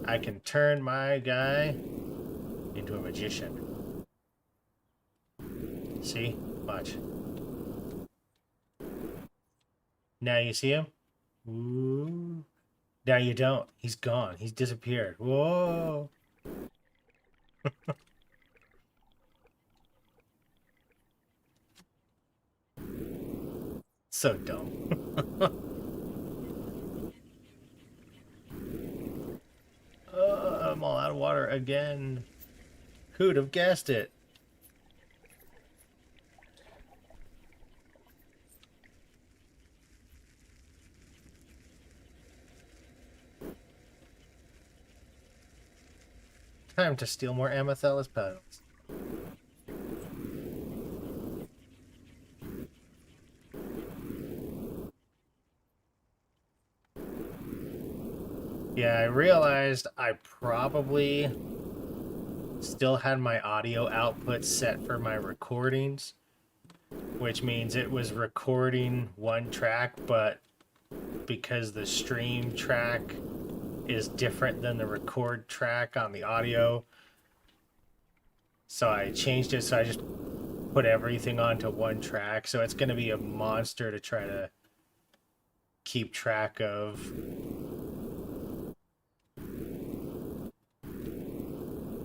I can turn my guy into a magician. See? Watch. Now you see him? Ooh. Now you don't. He's gone. He's disappeared. Whoa. So dumb. I'm all out of water again. Who'd have guessed it? Time to steal more Amethellus petals. Yeah, I realized I probably still had my audio output set for my recordings, which means it was recording one track, but because the stream track is different than the record track on the audio, so I changed it, so I just put everything onto one track. So it's going to be a monster to try to keep track of.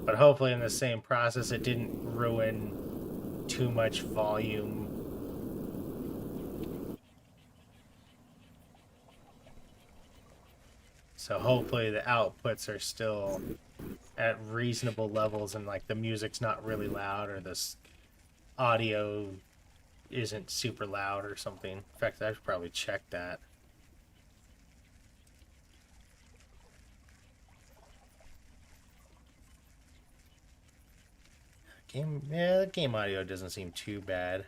But hopefully in the same process it didn't ruin too much volume. So hopefully the outputs are still at reasonable levels and like the music's not really loud or this audio isn't super loud or something. In fact, I should probably check that. Yeah, the game audio doesn't seem too bad.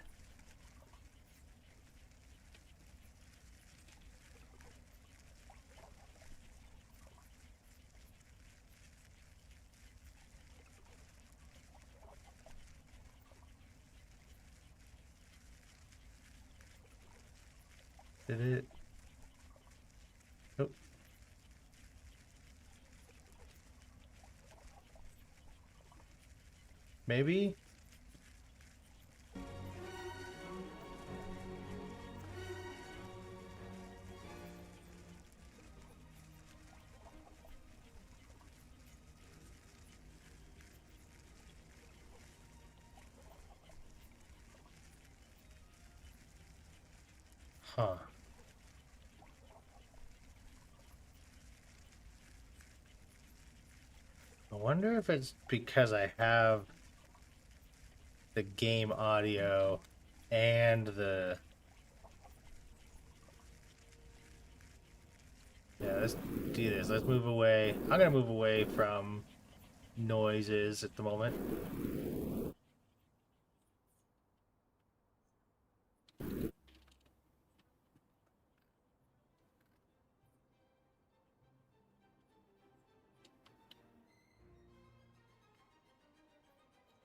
Did it? Oh, maybe? Huh. I wonder if it's because I have the game audio and the... Yeah, let's do this. Let's move away. I'm gonna move away from noises at the moment.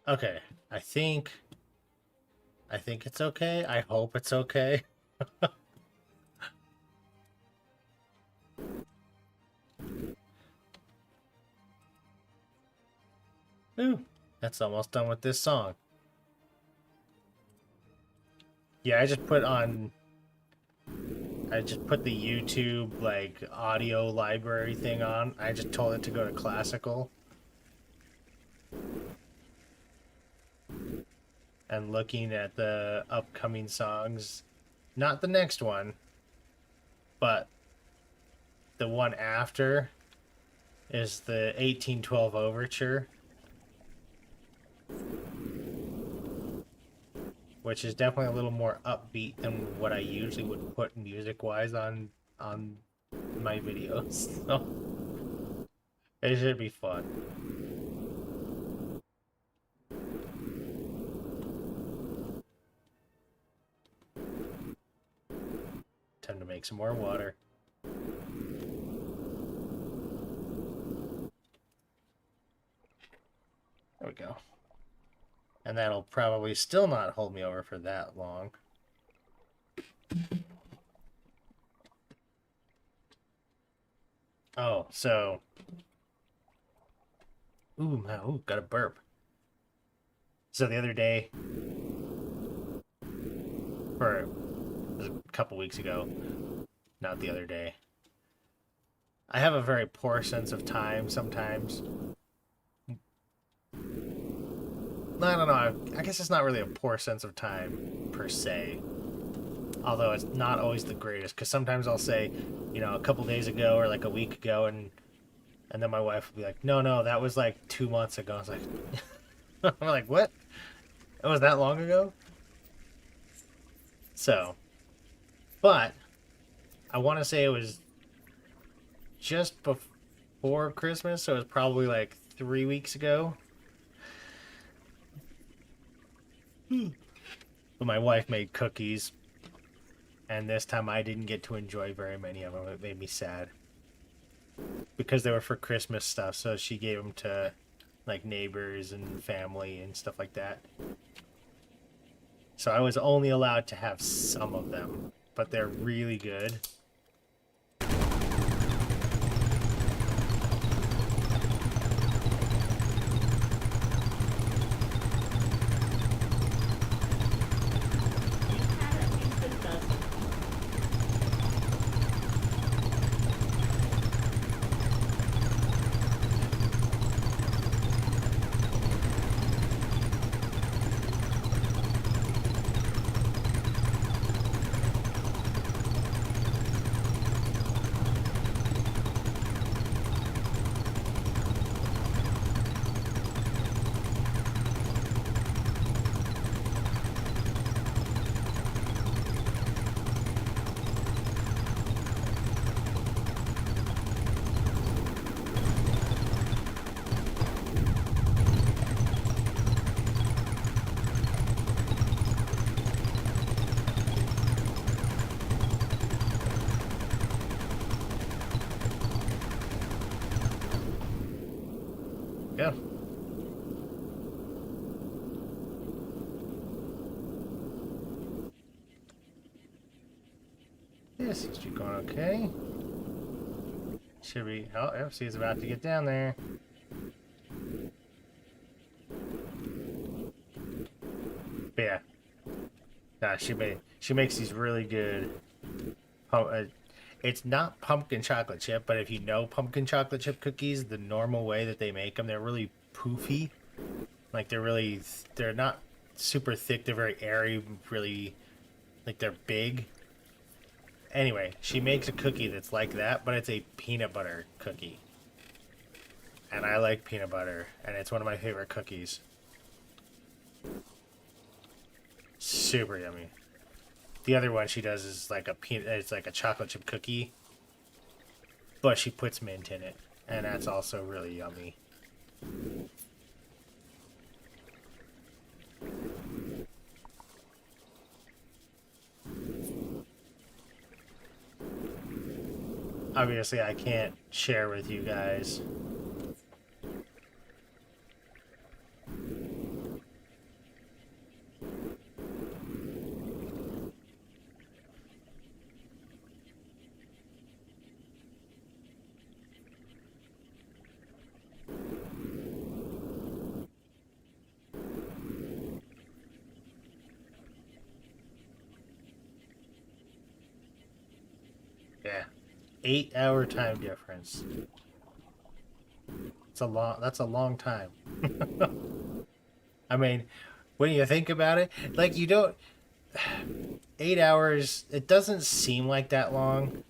Okay, I think it's okay. I hope it's okay. Ooh, that's almost done with this song. Yeah, I just put the YouTube like audio library thing on. I just told it to go to classical. And looking at the upcoming songs, not the next one, but the one after is the 1812 overture, which is definitely a little more upbeat than what I usually would put music wise on my videos. So it should be fun. Time to make some more water. There we go. And that'll probably still not hold me over for that long. Oh, so... Ooh, got a burp. So the other day, or a couple weeks ago, not the other day, I have a very poor sense of time sometimes. I don't know. I guess it's not really a poor sense of time per se. Although it's not always the greatest, because sometimes I'll say, a couple days ago or like a week ago, and then my wife will be like, no, that was like 2 months ago. I was like, I'm like, what? It was that long ago? So, but I want to say it was just before Christmas, so it was probably like 3 weeks ago. But my wife made cookies, and this time I didn't get to enjoy very many of them. It made me sad because they were for Christmas stuff, so she gave them to like neighbors and family and stuff like that. So I was only allowed to have some of them, but they're really good. Yeah. This is going okay. Should be. Oh, yep, she's about to get down there. But yeah. Nah, she makes these really good. It's not pumpkin chocolate chip, but if you know pumpkin chocolate chip cookies, the normal way that they make them, they're really poofy. Like they're not super thick. They're very airy, really, like they're big. Anyway, she makes a cookie that's like that, but it's a peanut butter cookie. And I like peanut butter, and it's one of my favorite cookies. Super yummy. The other one she does is like it's like a chocolate chip cookie, but she puts mint in it, and that's also really yummy. Obviously, I can't share with you guys. Yeah. 8-hour time difference. That's a long time. I mean, when you think about it, like you don't 8 hours, it doesn't seem like that long.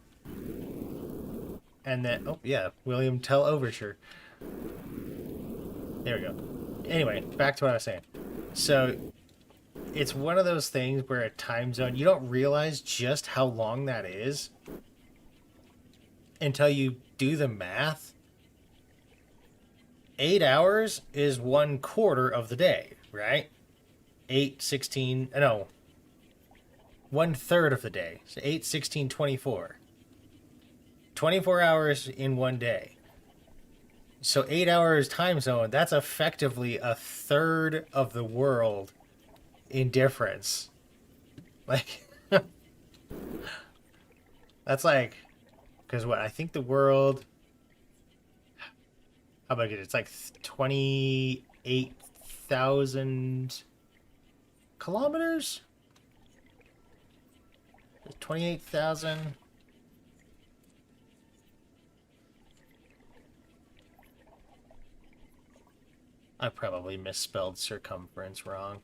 And then, oh yeah, William Tell Overture. There we go. Anyway, back to what I was saying. So, it's one of those things where a time zone, you don't realize just how long that is until you do the math. 8 hours is 1/4 of the day, right? 8, 16, no, 1/3 of the day. So 8, 16, 24. 24 hours in one day. So 8 hours time zone, that's effectively a third of the world in difference. Like, that's like, because what, I think the world, how about it? It's like 28,000 kilometers? 28,000. I probably misspelled circumference wrong.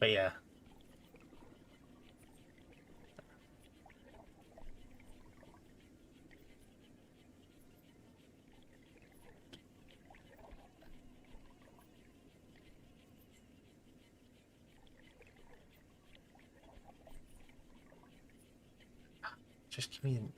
But yeah. Just give me an...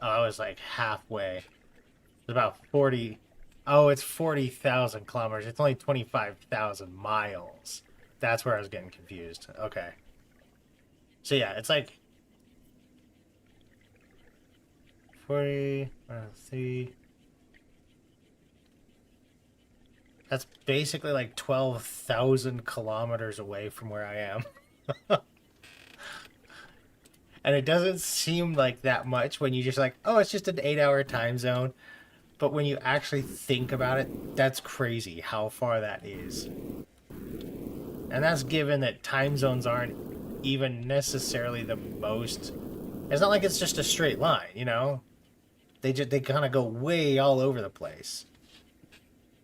Oh, I was like halfway. It's about 40. Oh, it's 40,000 kilometers. It's only 25,000 miles. That's where I was getting confused. Okay. So yeah, it's like 40, 3. That's basically like 12,000 kilometers away from where I am. And it doesn't seem like that much when you just like, oh, it's just an 8-hour time zone. But when you actually think about it, that's crazy how far that is. And that's given that time zones aren't even necessarily the most... It's not like it's just a straight line, you know? They kind of go way all over the place.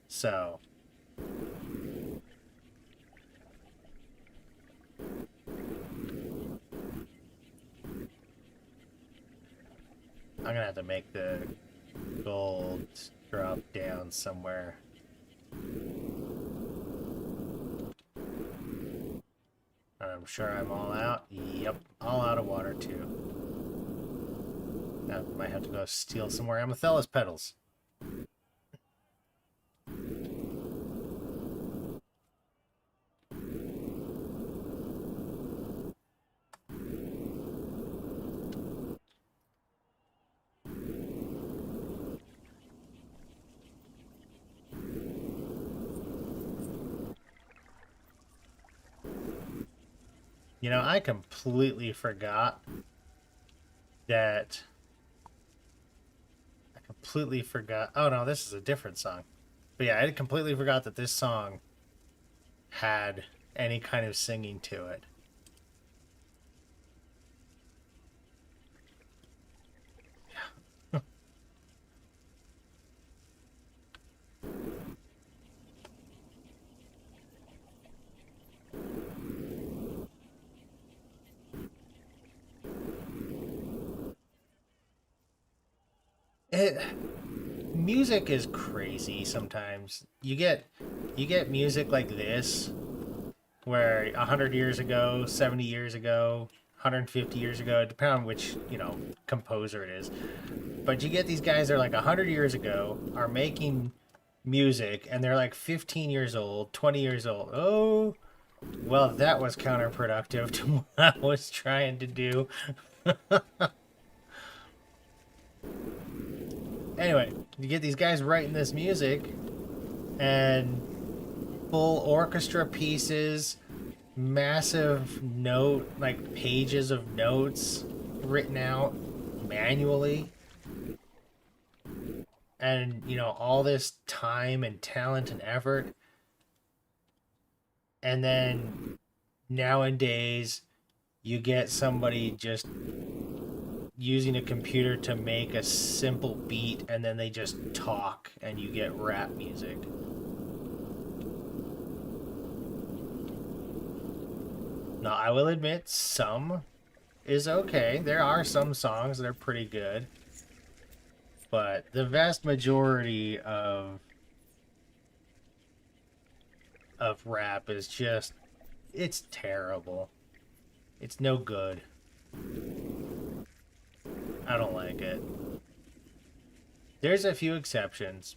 So... I'm gonna have to make the gold drop down somewhere. I'm sure I'm all out. Yep, all out of water too. Now I might have to go steal some more Amethyst petals. You know, I completely forgot that. I completely forgot. Oh no, this is a different song. But yeah, I completely forgot that this song had any kind of singing to it. It music is crazy sometimes. You get music like this where 100 years ago, 70 years ago, 150 years ago, depending on which, composer it is. But you get these guys that are like 100 years ago are making music and they're like 15 years old, 20 years old. Oh, well, that was counterproductive to what I was trying to do. Anyway, you get these guys writing this music and full orchestra pieces, massive note, like pages of notes written out manually, and all this time and talent and effort. And then nowadays, you get somebody just using a computer to make a simple beat and then they just talk and you get rap music. Now, I will admit some is okay. There are some songs that are pretty good, but the vast majority of rap is just it's terrible. It's no good. I don't like it. There's a few exceptions.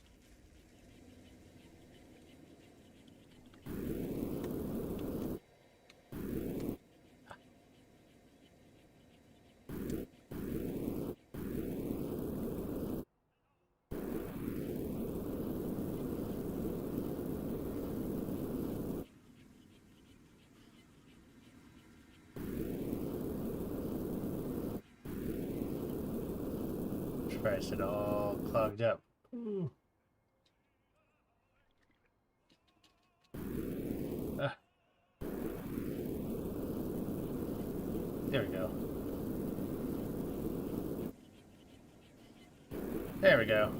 Surprised it all clogged up. Ooh. Ah, there we go. There we go.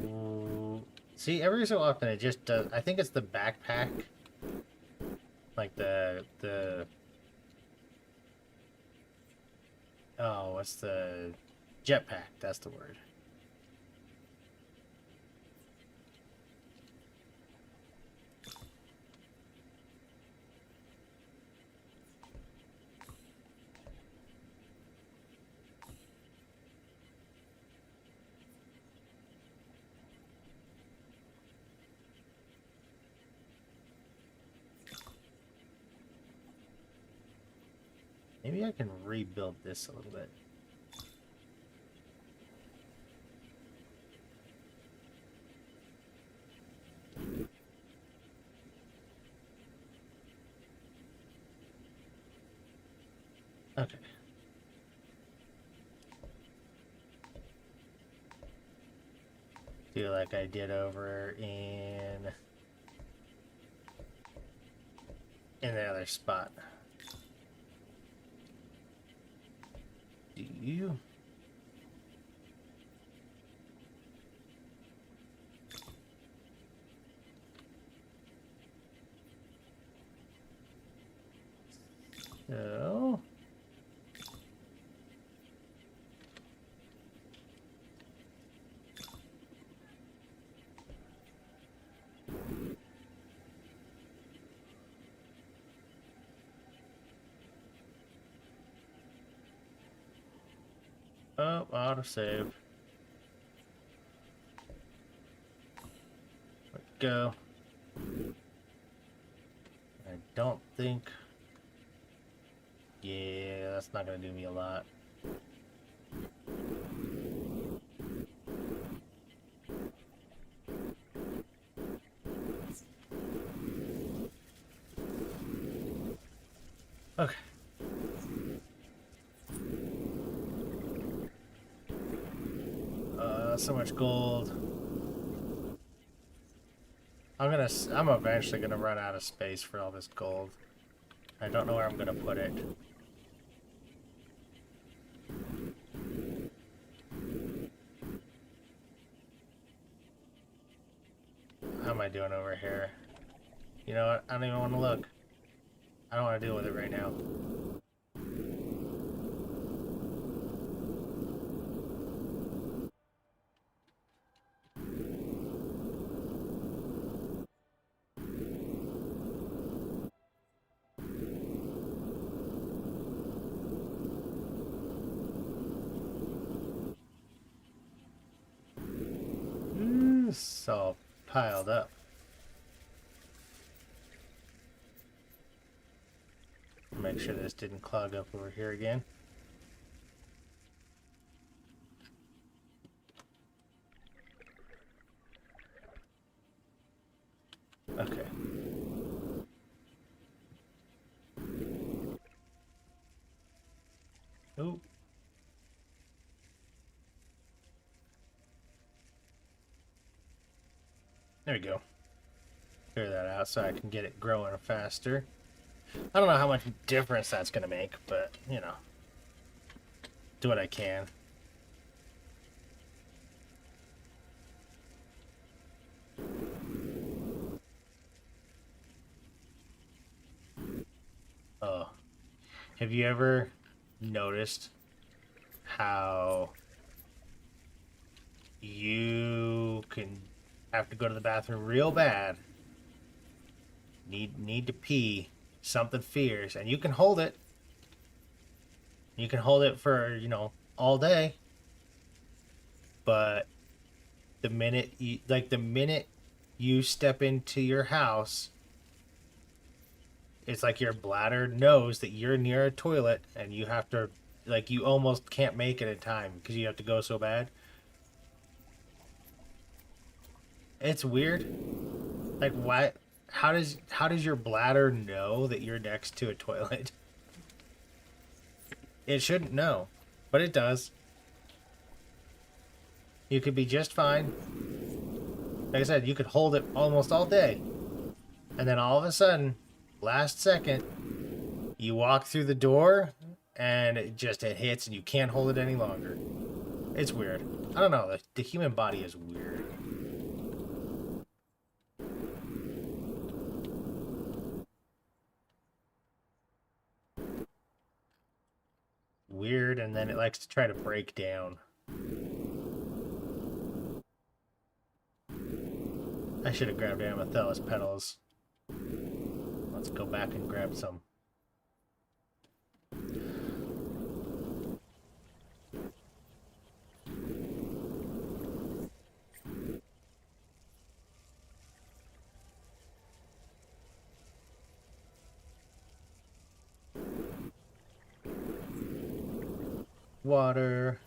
Ooh. See, every so often it just does. I think it's the backpack, like the oh, what's the jetpack? That's the word. Maybe I can rebuild this a little bit. Okay. Do like I did over in the other spot. Do you? So. Oh, autosave. go. I don't think... Yeah, that's not going to do me a lot. Okay. So much gold. I'm eventually gonna run out of space for all this gold. I don't know where I'm gonna put it. How am I doing over here? You know what? I don't even want to look. I don't want to deal with it right now. It's all piled up. Make sure this didn't clog up over here again. Okay. Ooh. There we go. Clear that out so I can get it growing faster. I don't know how much difference that's going to make, but, you know, do what I can. Oh, have you ever noticed how you can have to go to the bathroom real bad, need to pee, something fierce, and you can hold it. You can hold it for, you know, all day. But the minute you step into your house, it's like your bladder knows that you're near a toilet and you have to, like, you almost can't make it in time because you have to go so bad. It's weird. Like, why? How does your bladder know that you're next to a toilet? It shouldn't know, but it does. You could be just fine. Like I said, you could hold it almost all day. And then all of a sudden, last second, you walk through the door and it hits and you can't hold it any longer. It's weird. I don't know. The human body is weird. Weird, and then it likes to try to break down. I should have grabbed amethyst petals. Let's go back and grab some. Water.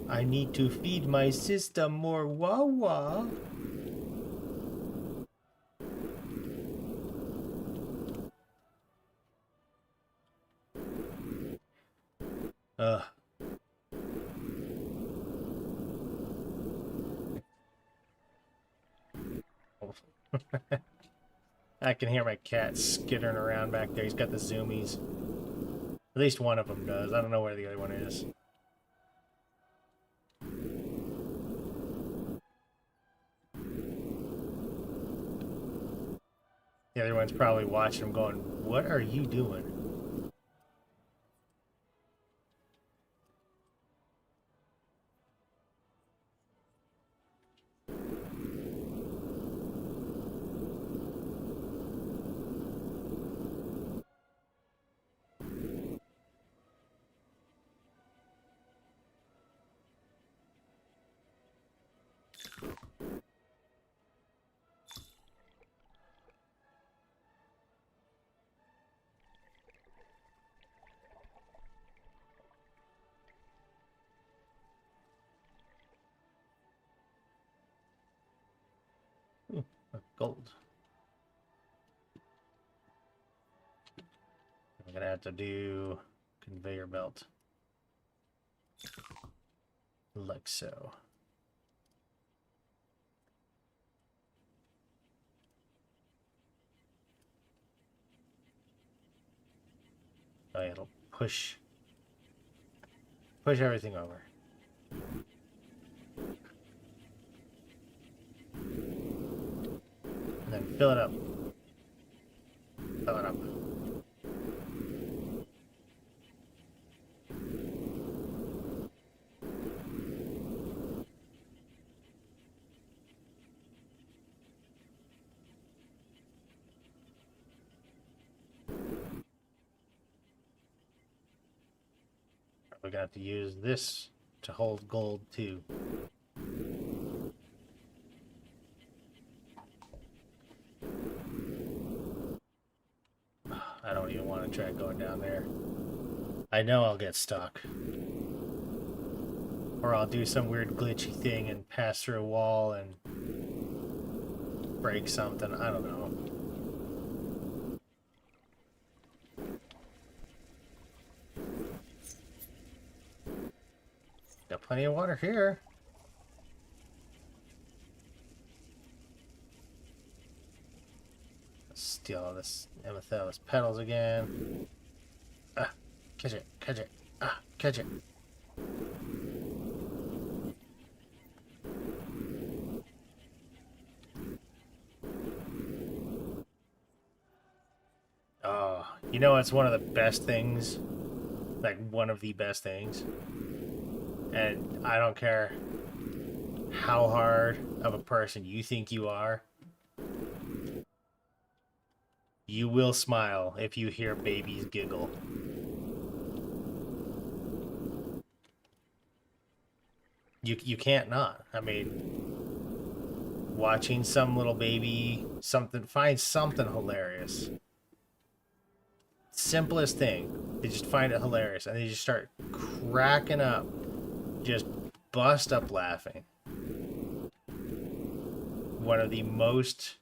I need to feed my system more wawa. Ugh. I can hear my cat skittering around back there. He's got the zoomies. At least one of them does. I don't know where the other one is. The other one's probably watching him going, "What are you doing?" Gold. I'm gonna have to do conveyor belt. Like so. Oh, yeah, it'll push everything over. And then fill it up. Fill it up. We're gonna have to use this to hold gold too. I don't even want to try going down there. I know I'll get stuck. Or I'll do some weird glitchy thing and pass through a wall and break something. I don't know. Got plenty of water here. Let's steal all this Amethyst petals again. Ah, catch it, catch it. Ah, catch it. Oh, you know it's one of the best things, like one of the best things, and I don't care how hard of a person you think you are, you will smile if you hear babies giggle. You can't not. I mean, watching some little baby find something hilarious. Simplest thing. They just find it hilarious and they just start cracking up. Just bust up laughing. One of the most,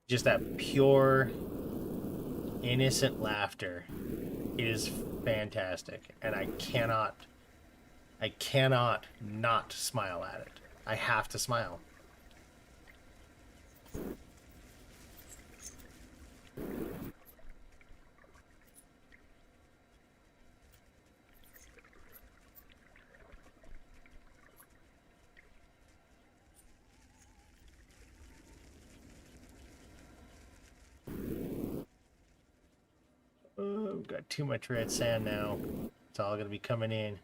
just that pure, innocent laughter is fantastic. And I cannot not smile at it. I have to smile. Oh, we've got too much red sand now. It's all going to be coming in.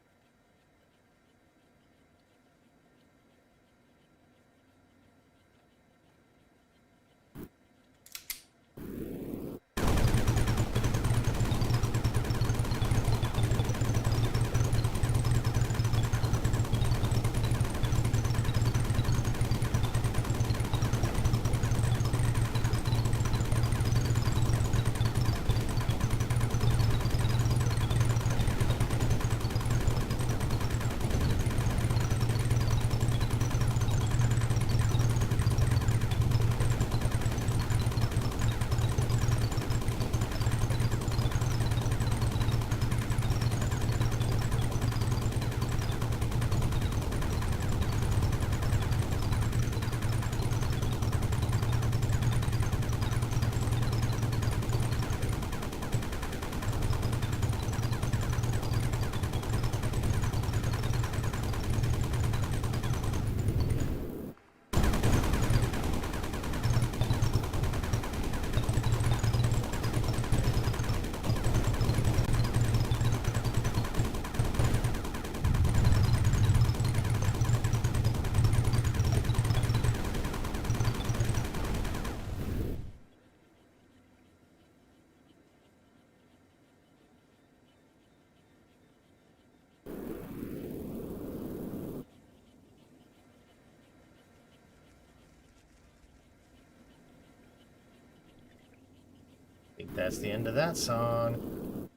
I think that's the end of that song.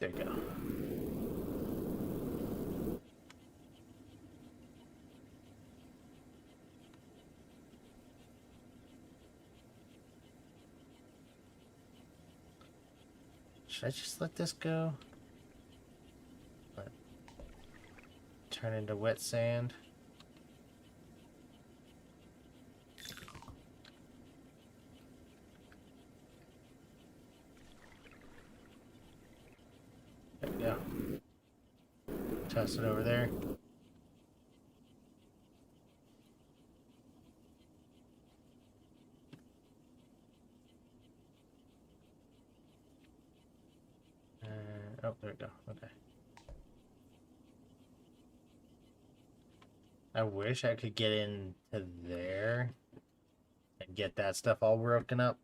There you go. Should I just let this go? Turn into wet sand. There we go. Toss it over there. Oh, there we go. Okay. I wish I could get into there and get that stuff all broken up.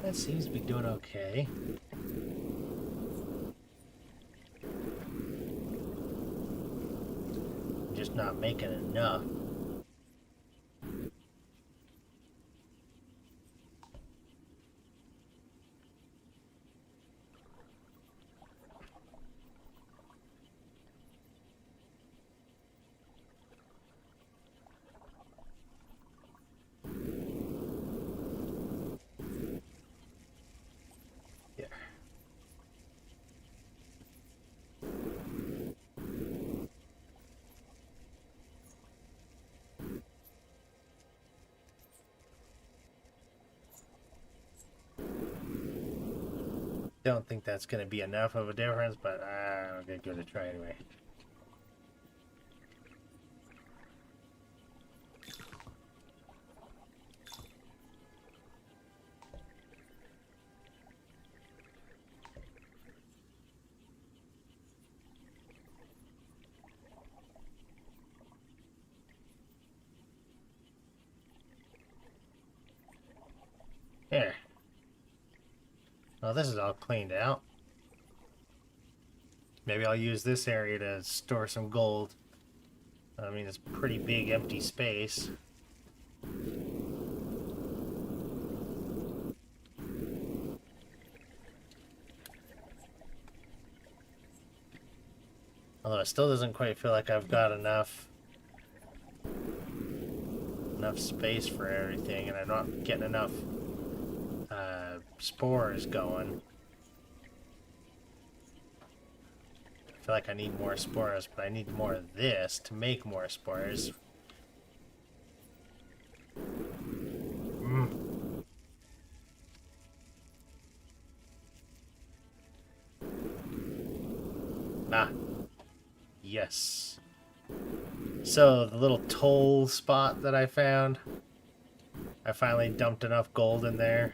That seems to be doing okay. Just not making enough. Yeah. Don't think that's going to be enough of a difference, but I'm going to give it a try anyway. There. Well, this is all cleaned out. Maybe I'll use this area to store some gold. I mean, it's pretty big empty space. Although it still doesn't quite feel like I've got enough space for everything, and I'm not getting enough spores going. I feel like I need more spores, but I need more of this to make more spores. Ah, yes. So the little toll spot that I found, I finally dumped enough gold in there.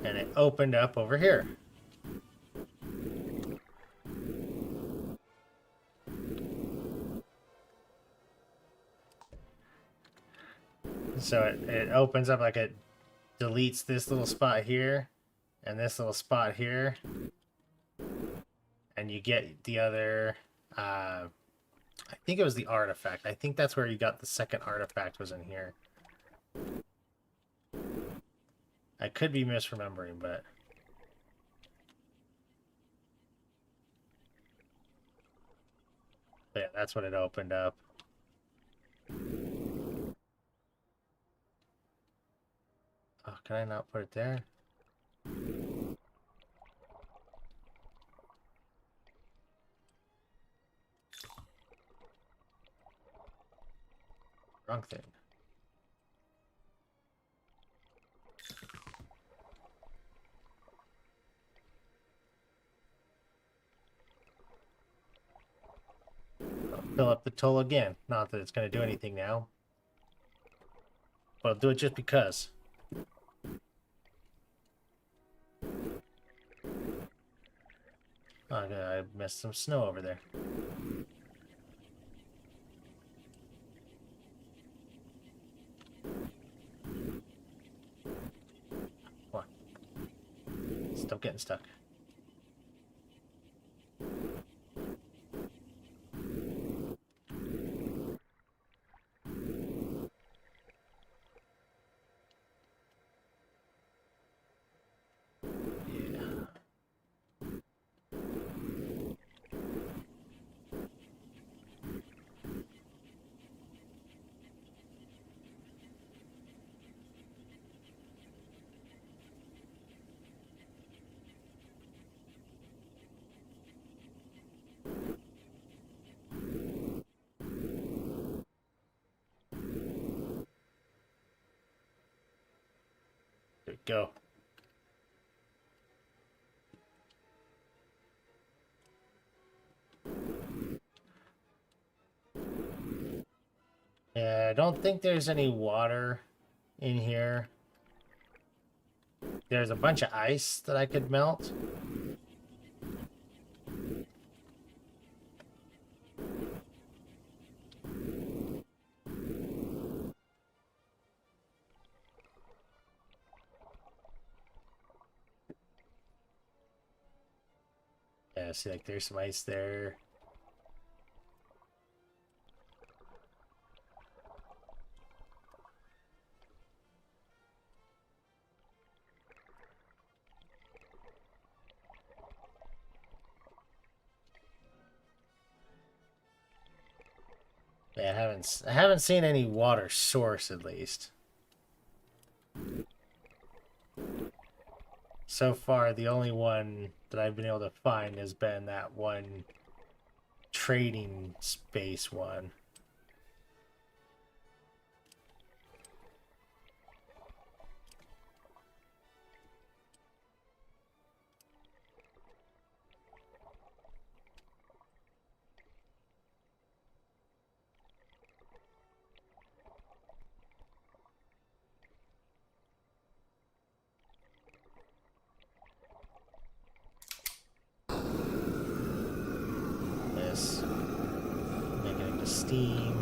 And it opened up over here. So it opens up, like it deletes this little spot here and this little spot here. And you get the other, I think it was the artifact. I think that's where you got the second artifact, was in here. I could be misremembering, but yeah, that's what it opened up. Oh, can I not put it there? Wrong thing. fill up the toll again. Not that it's going to do anything now, but I'll do it just because. Oh, I missed some snow over there. Come on. Stop getting stuck. Yeah. There we go. Yeah, I don't think there's any water in here. There's a bunch of ice that I could melt. Yeah, see, like there's some ice there. Yeah, I haven't seen any water source at least. So far, the only one that I've been able to find has been that one trading space one. This making it into steam.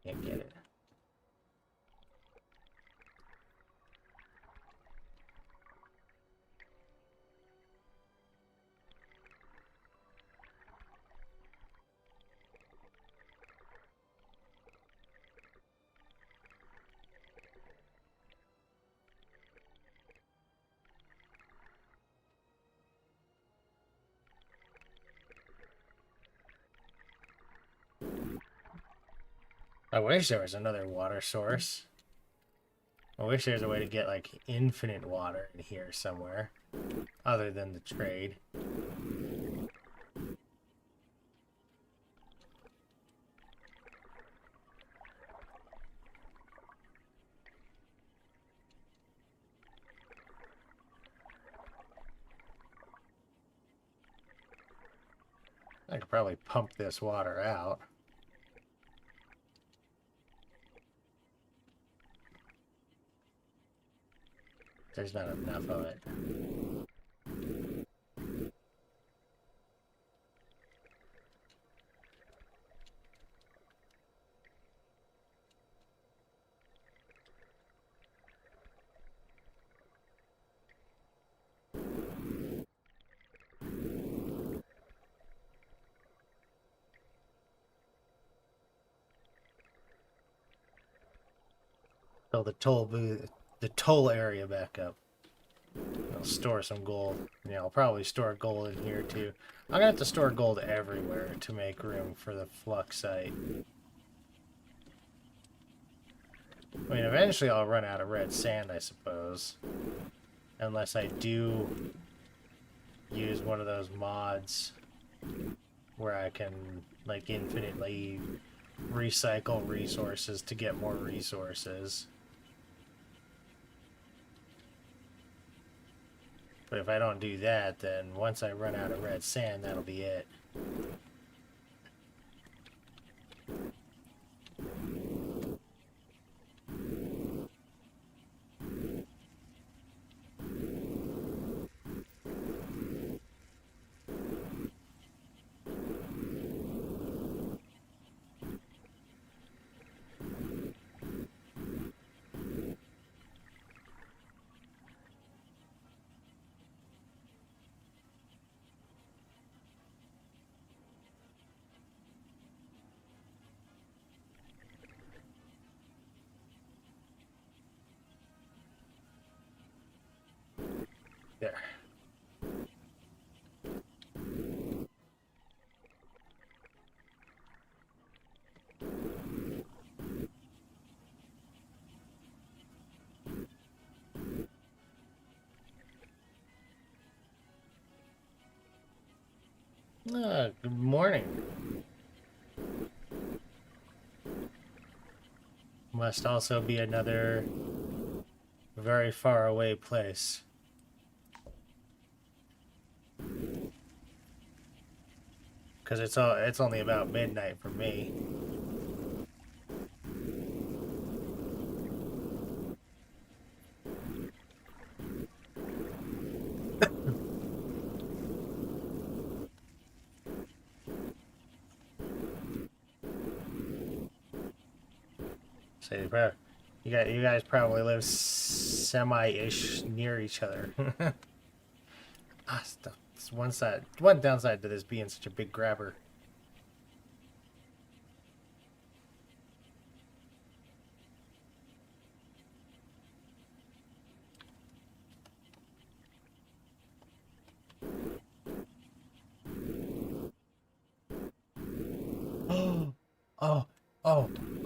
Can't get it. I wish there was another water source. I wish there's a way to get like infinite water in here somewhere, other than the trade. I could probably pump this water out. There's not enough of it. Fill the toll area back up. I'll store some gold. Yeah, I'll probably store gold in here too. I'm gonna have to store gold everywhere to make room for the flux site. I mean, eventually I'll run out of red sand, I suppose. Unless I do use one of those mods where I can like infinitely recycle resources to get more resources. But if I don't do that, then once I run out of red sand, that'll be it. There. Good morning. Must also be another very far away place. Because it's only about midnight for me. So you guys probably live semi-ish near each other. Stuff. It's one downside to this being such a big grabber.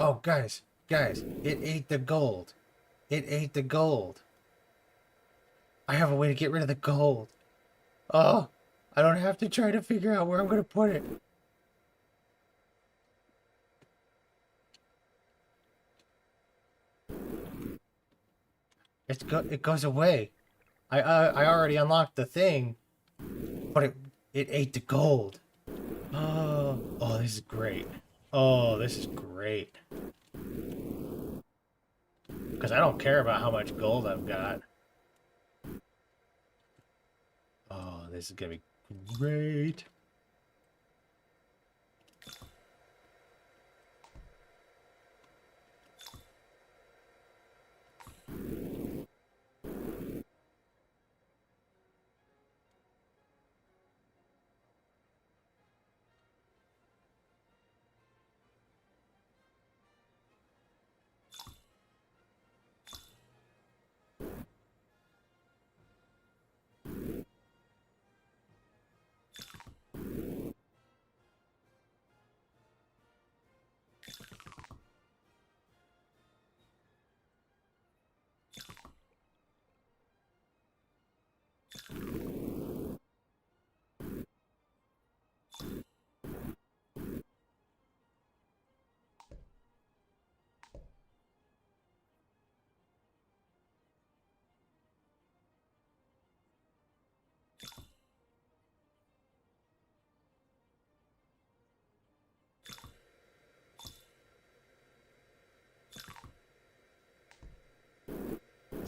Oh, guys, it ate the gold. It ate the gold. I have a way to get rid of the gold. Oh, I don't have to try to figure out where I'm going to put it. It goes away. I already unlocked the thing, but it ate the gold. Oh, this is great. Oh, this is great. Because I don't care about how much gold I've got. Oh, this is gonna be great.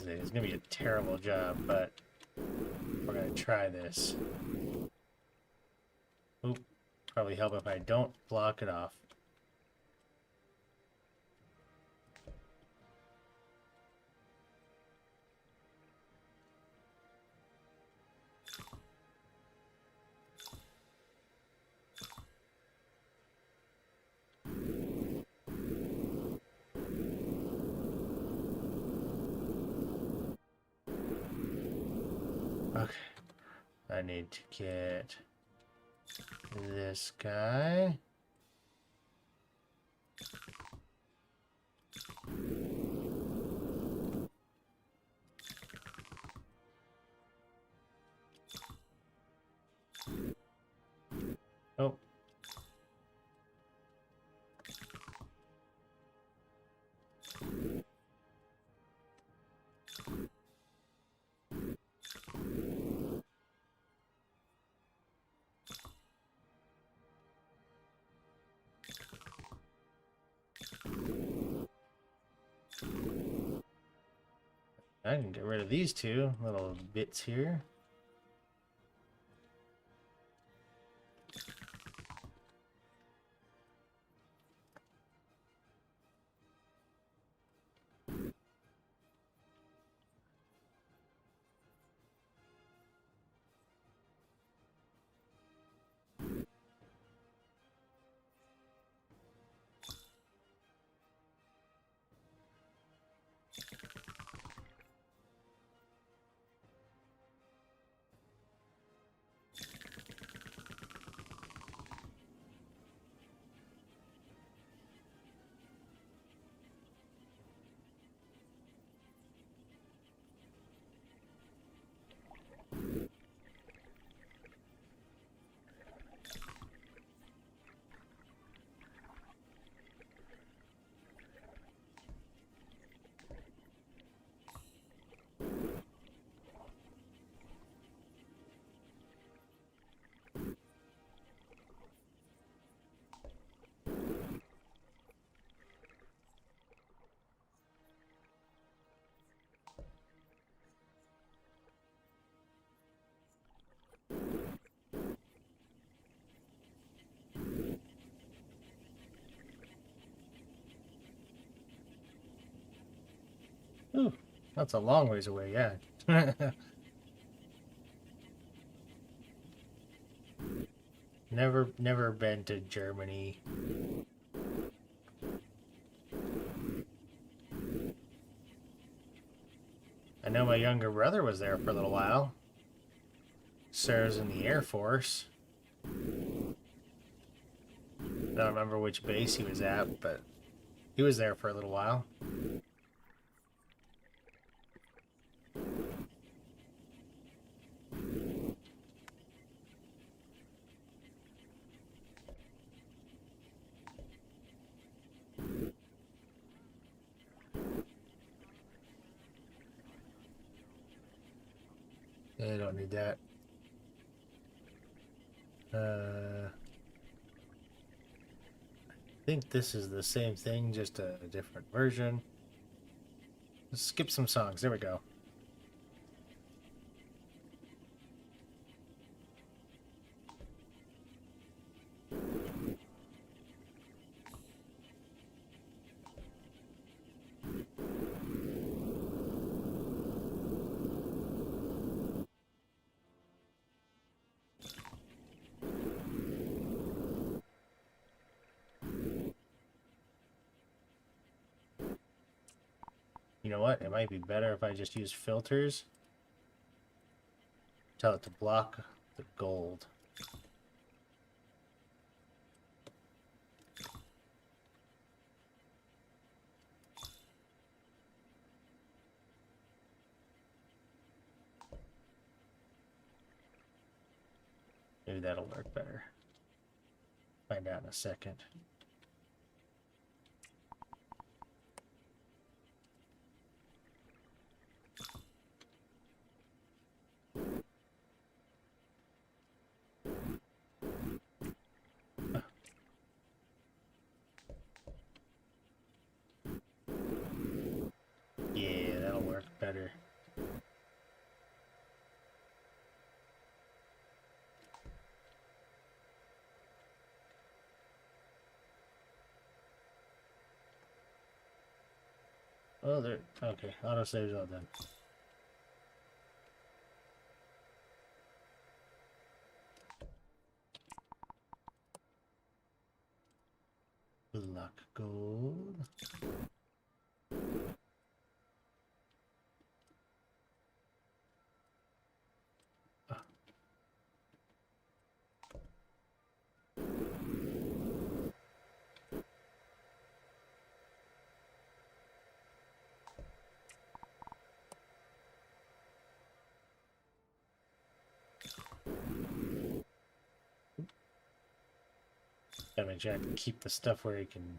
It's gonna be a terrible job, but we're gonna try this. Oop, probably help if I don't block it off. Okay, I need to get this guy. I can get rid of these two little bits here. Ooh, that's a long ways away, yeah. Never been to Germany. I know my younger brother was there for a little while. Serves in the Air Force. I don't remember which base he was at, but he was there for a little while. I don't need that. I think this is the same thing, just a different version. Let's skip some songs. There we go. You know what? It might be better if I just use filters. Tell it to block the gold. Maybe that'll work better. Find out in a second. Yeah, that'll work better. Oh, there. Okay, autosave's all done. Block gold. Gotta make sure I can keep the stuff where it can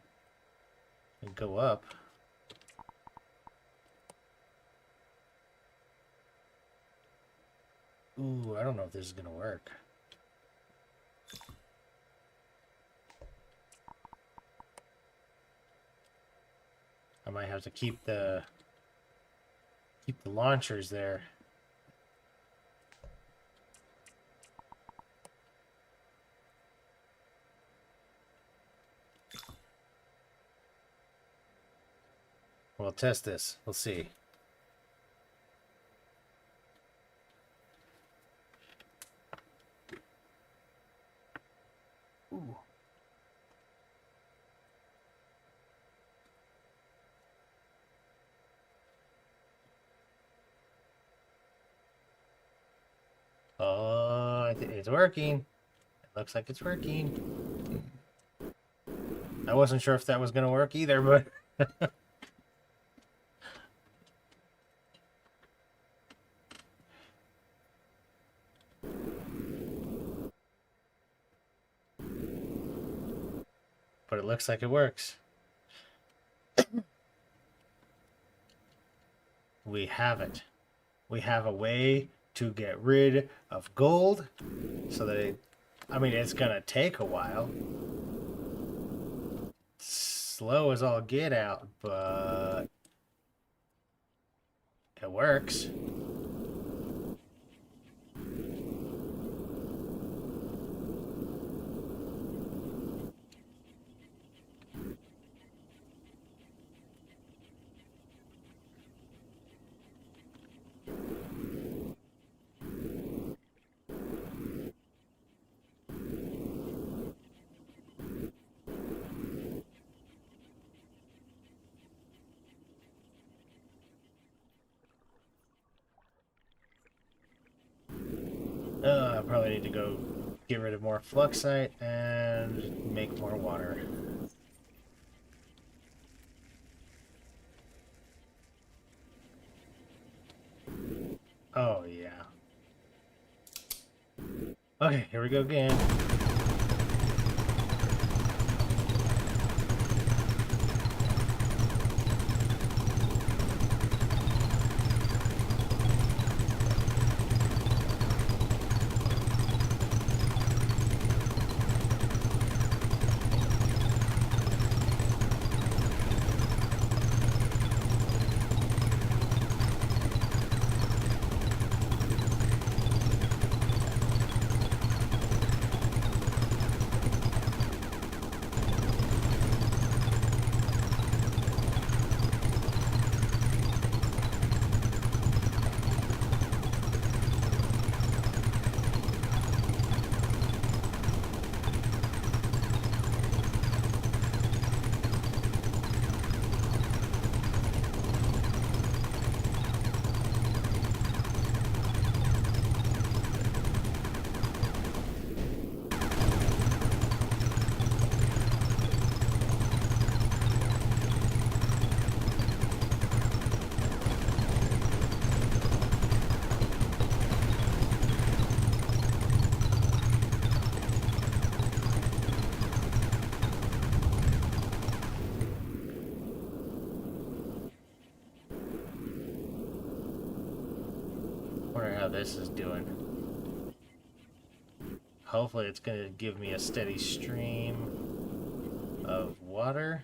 go up. Ooh, I don't know if this is gonna work. I might have to keep the Keep the launchers there. We'll test this. We'll see. Ooh. Oh, it's working. It looks like it's working. I wasn't sure if that was going to work either, but... but it looks like it works. We have it. We have a way to get rid of gold so that it... I mean, it's going to take a while. Slow as all get out, but it works. I probably need to go get rid of more fluxite and make more water. Oh, yeah. Okay, here we go again. Wonder how this is doing. Hopefully it's going to give me a steady stream of water.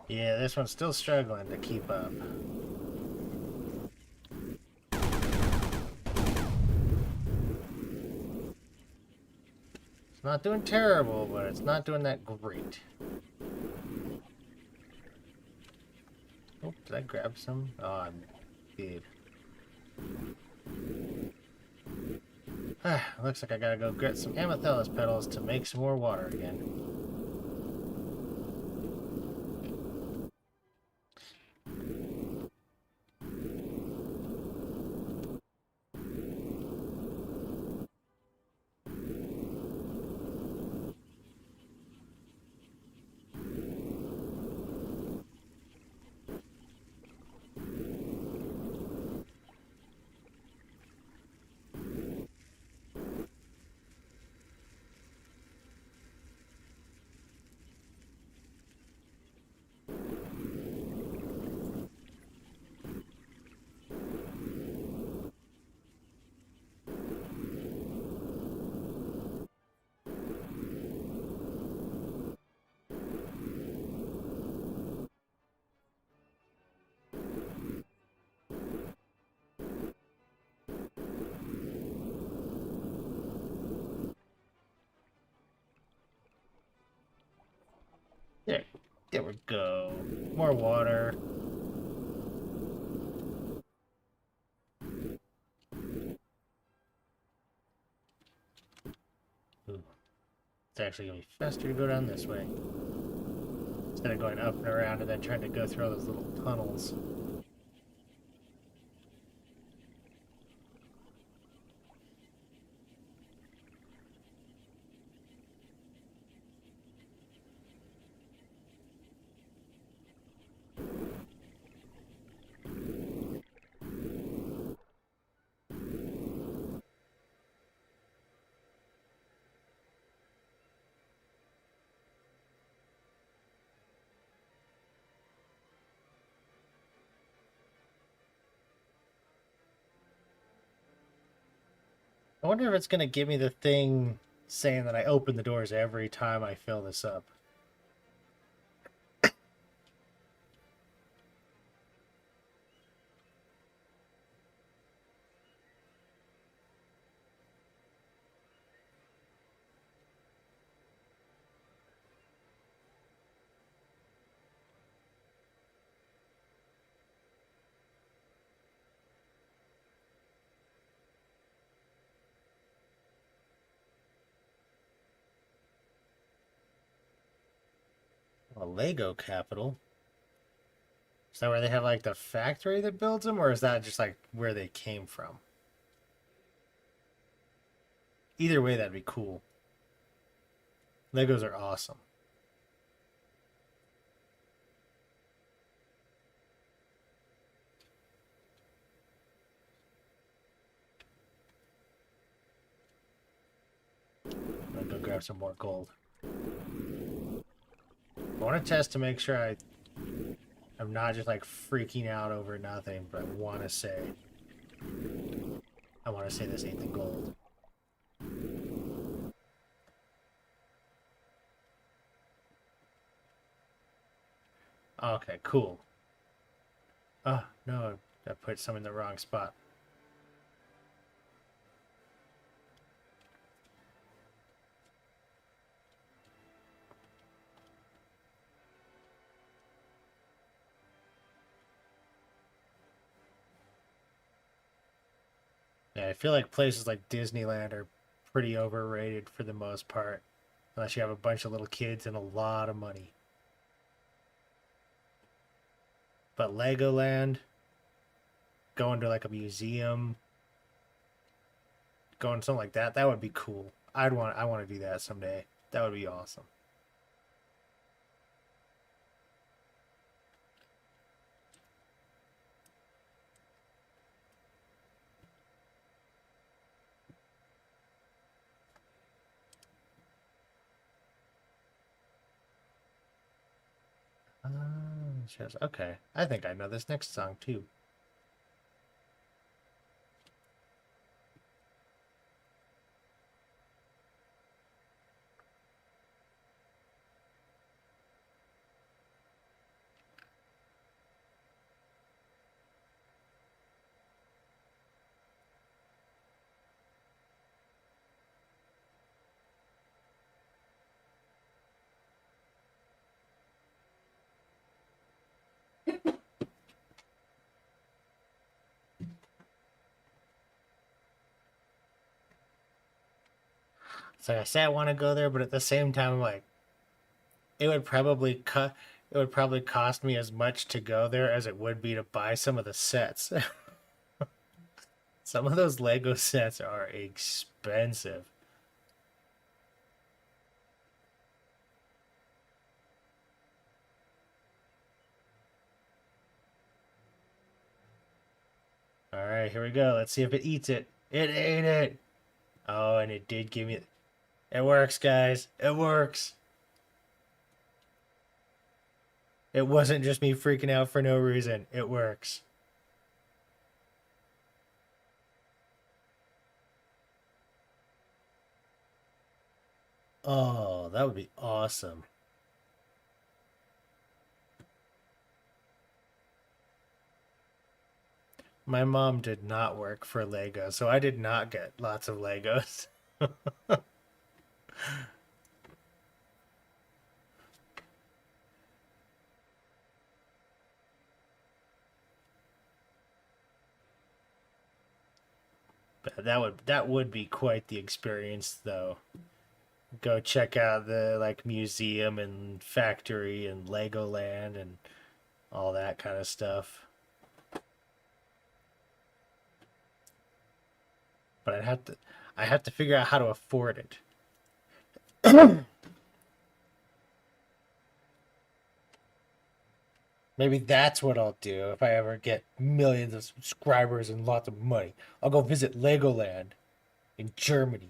Yeah, this one's still struggling to keep up. It's not doing terrible, but it's not doing that great. Oh, did I grab some? Oh, I did. Looks like I gotta go get some amethyst petals to make some more water again. There we go. More water. Ooh. It's actually going to be faster to go down this way. Instead of going up and around and then trying to go through all those little tunnels. I wonder if it's going to give me the thing saying that I open the doors every time I fill this up. A Lego capital? Is that where they have like the factory that builds them, or is that just like where they came from? Either way, that'd be cool. Legos are awesome. I'm gonna go grab some more gold. I want to test to make sure I'm not just like freaking out over nothing, but I want to say this ain't the gold. Okay, cool. Oh, no, I put some in the wrong spot. Yeah, I feel like places like Disneyland are pretty overrated for the most part, unless you have a bunch of little kids and a lot of money. But Legoland, going to like a museum, going something like that, that would be cool. I want to do that someday. That would be awesome. Okay. I think I know this next song too. So I say I want to go there, but at the same time, I'm like, it would probably cut. It would probably cost me as much to go there as it would be to buy some of the sets. Some of those Lego sets are expensive. All right, here we go. Let's see if it eats it. It ate it. Oh, and it did give me. It works, guys. It works. It wasn't just me freaking out for no reason. It works. Oh, that would be awesome. My mom did not work for Lego, so I did not get lots of Legos. that would be quite the experience though. Go check out the like museum and factory and Legoland and all that kind of stuff. But I have to figure out how to afford it. Maybe that's what I'll do if I ever get millions of subscribers and lots of money. I'll go visit Legoland in Germany.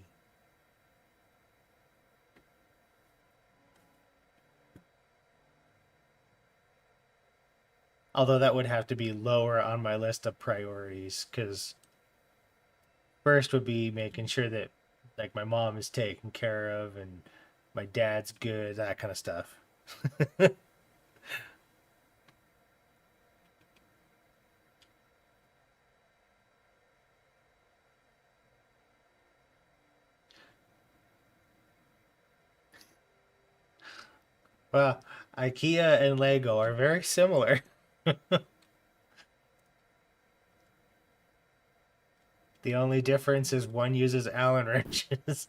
Although that would have to be lower on my list of priorities, because first would be making sure that like my mom is taken care of and my dad's good, that kind of stuff. Well, IKEA and Lego are very similar. The only difference is one uses Allen wrenches.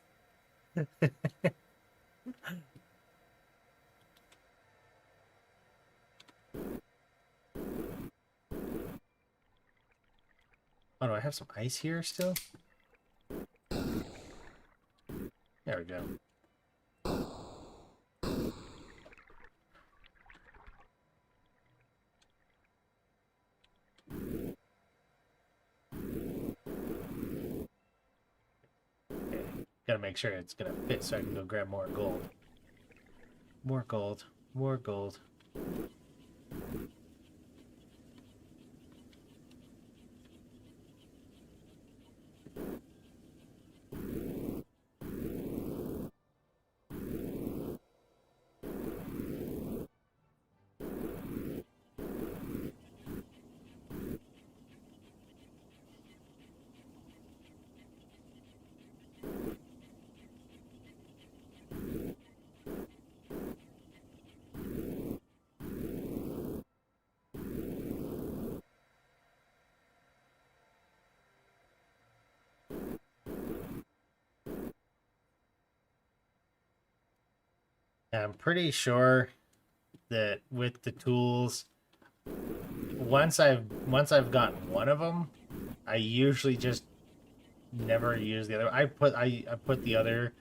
Oh, do I have some ice here still? There we go. Okay. Gotta make sure it's gonna fit so I can go grab more gold. More gold. More gold. And I'm pretty sure that with the tools, once I've gotten one of them, I usually just never use the other. I put the other.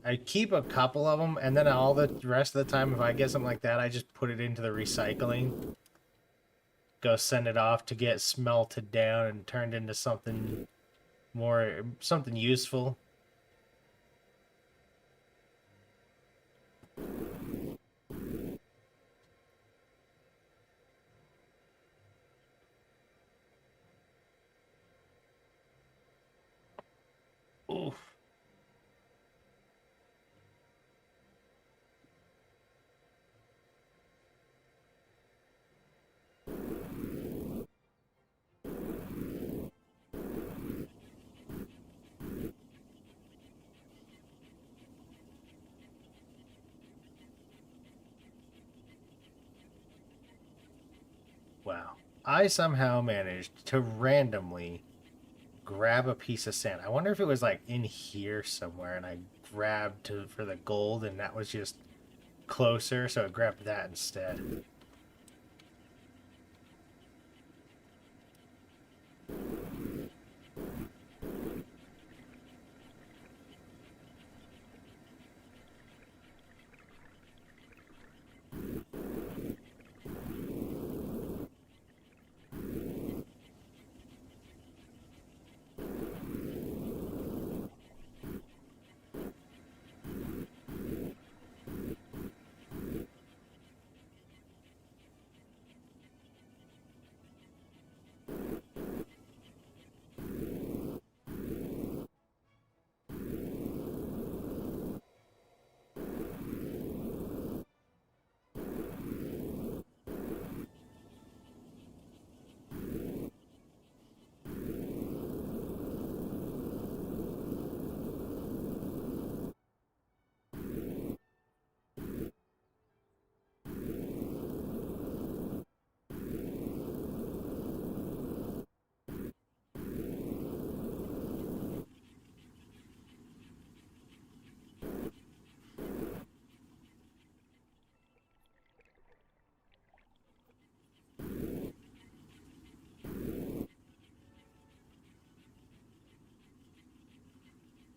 I keep a couple of them, and then all the rest of the time, if I get something like that, I just put it into the recycling. Go send it off to get smelted down and turned into something useful. Oof. Wow. I somehow managed to randomly grab a piece of sand. I wonder if it was like in here somewhere and I grabbed for the gold and that was just closer, so I grabbed that instead.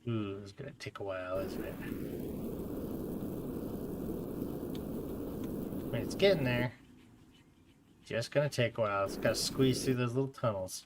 Ooh, it's gonna take a while, isn't it? I mean, it's getting there. Just gonna take a while. It's gotta squeeze through those little tunnels.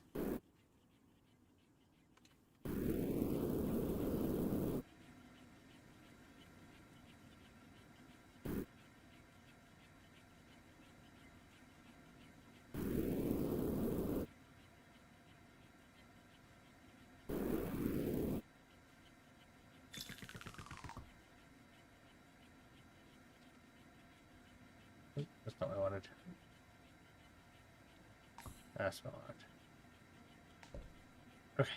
That's not what I wanted. That's not what I wanted. Okay.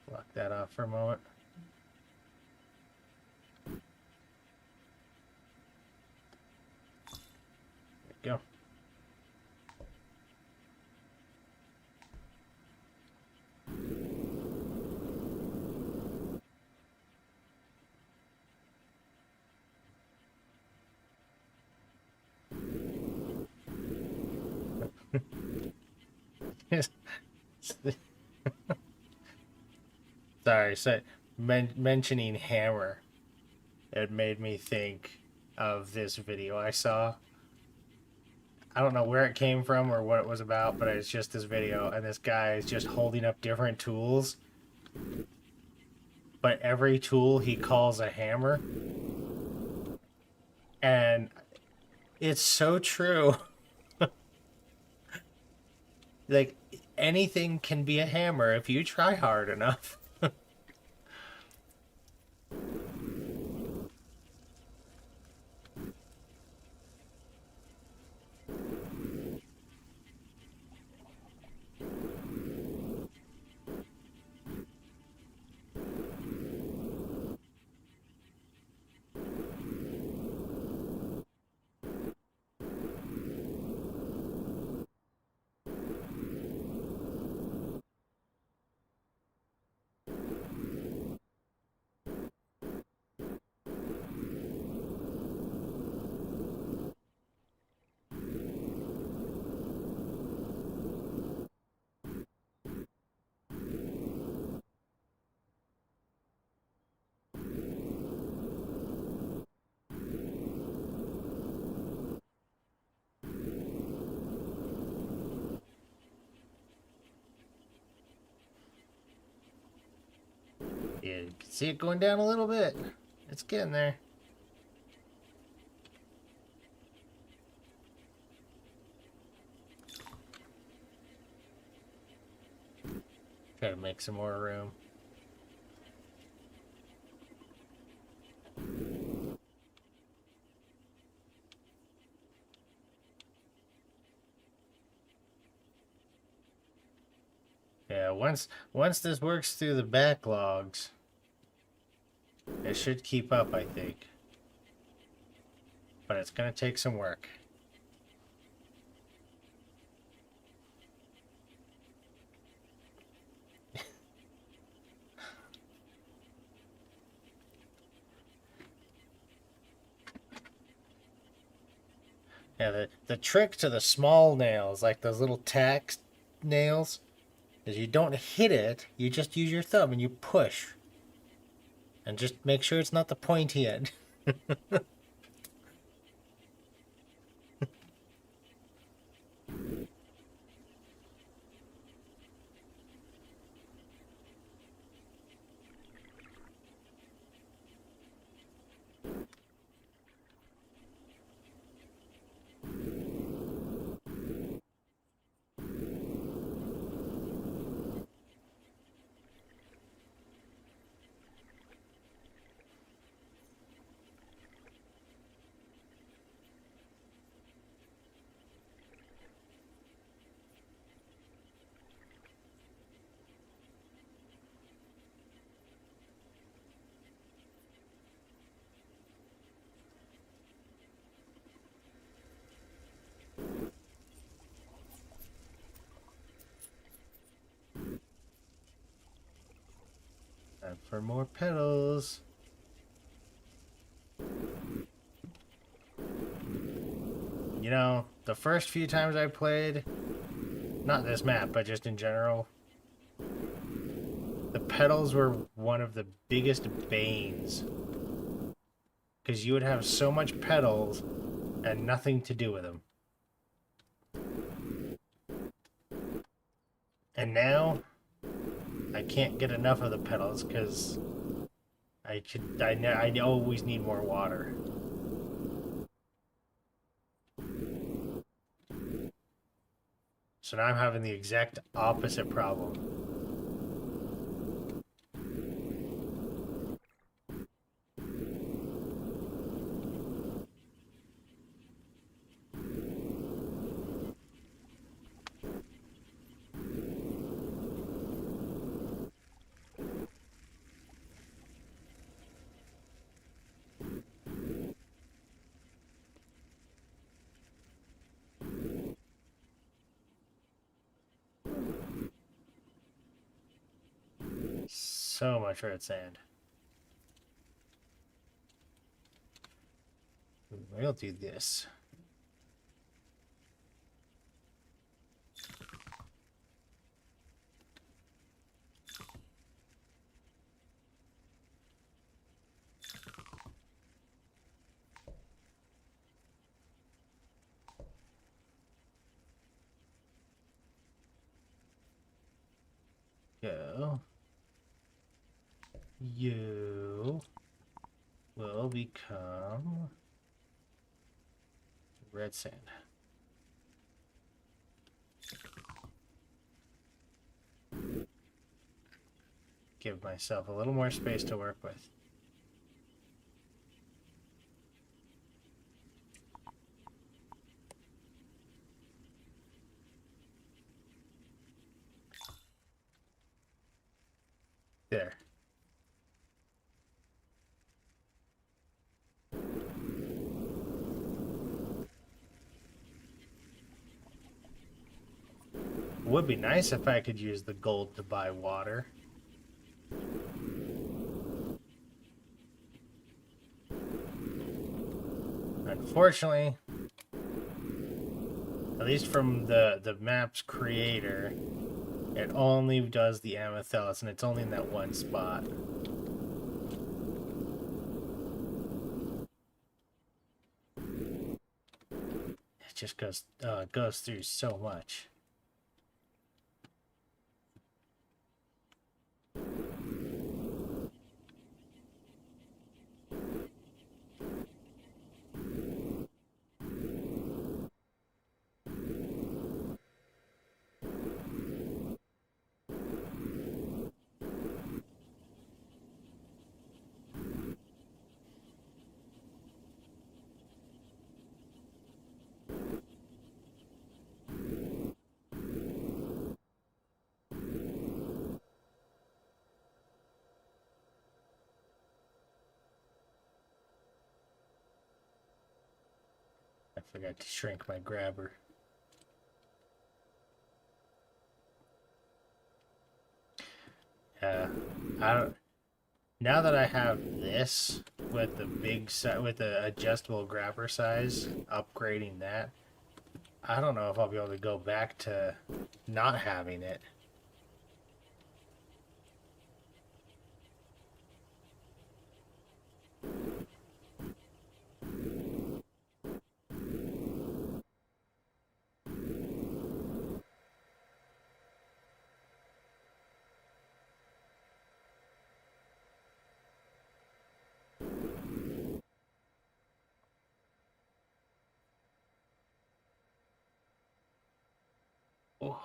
Block that off for a moment. There we go. Sorry, so mentioning hammer, it made me think of this video I saw. I don't know where it came from or what it was about, but it's just this video, and this guy is just holding up different tools, but every tool he calls a hammer, and it's so true. Like, anything can be a hammer if you try hard enough. Yeah, you can see it going down a little bit. It's getting there. Try to make some more room. Yeah, once this works through the backlogs, it should keep up, I think. But it's gonna take some work. Yeah, the trick to the small nails, like those little tack nails, is you don't hit it, you just use your thumb and you push. And just make sure it's not the pointy end. For more pedals. You know, the first few times I played, not this map, but just in general, the pedals were one of the biggest banes. Because you would have so much pedals and nothing to do with them. And now, I can't get enough of the pedals because I always need more water. So now I'm having the exact opposite problem. So much red sand. We'll do this. Go. You will become red sand. Give myself a little more space to work with. There. Would be nice if I could use the gold to buy water. Unfortunately, at least from the map's creator, it only does the amethyst, and it's only in that one spot. It just goes through so much. I forgot to shrink my grabber. I don't. Now that I have this with the with the adjustable grabber size, upgrading that, I don't know if I'll be able to go back to not having it. Oh.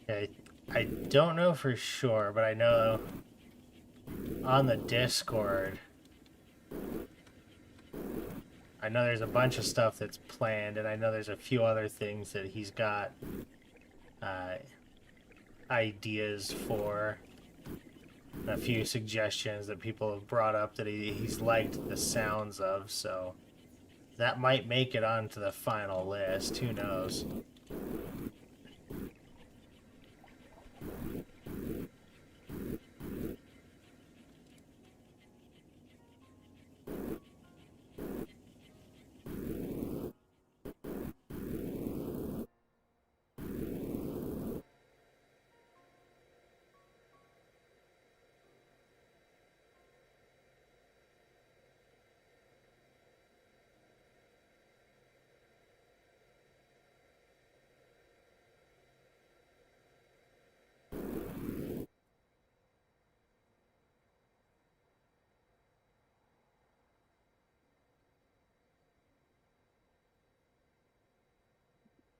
I don't know for sure, but I know on the Discord, I know there's a bunch of stuff that's planned, and I know there's a few other things that he's got uh, ideas for, a few suggestions that people have brought up that he's liked the sounds of, so that might make it onto the final list. Who knows?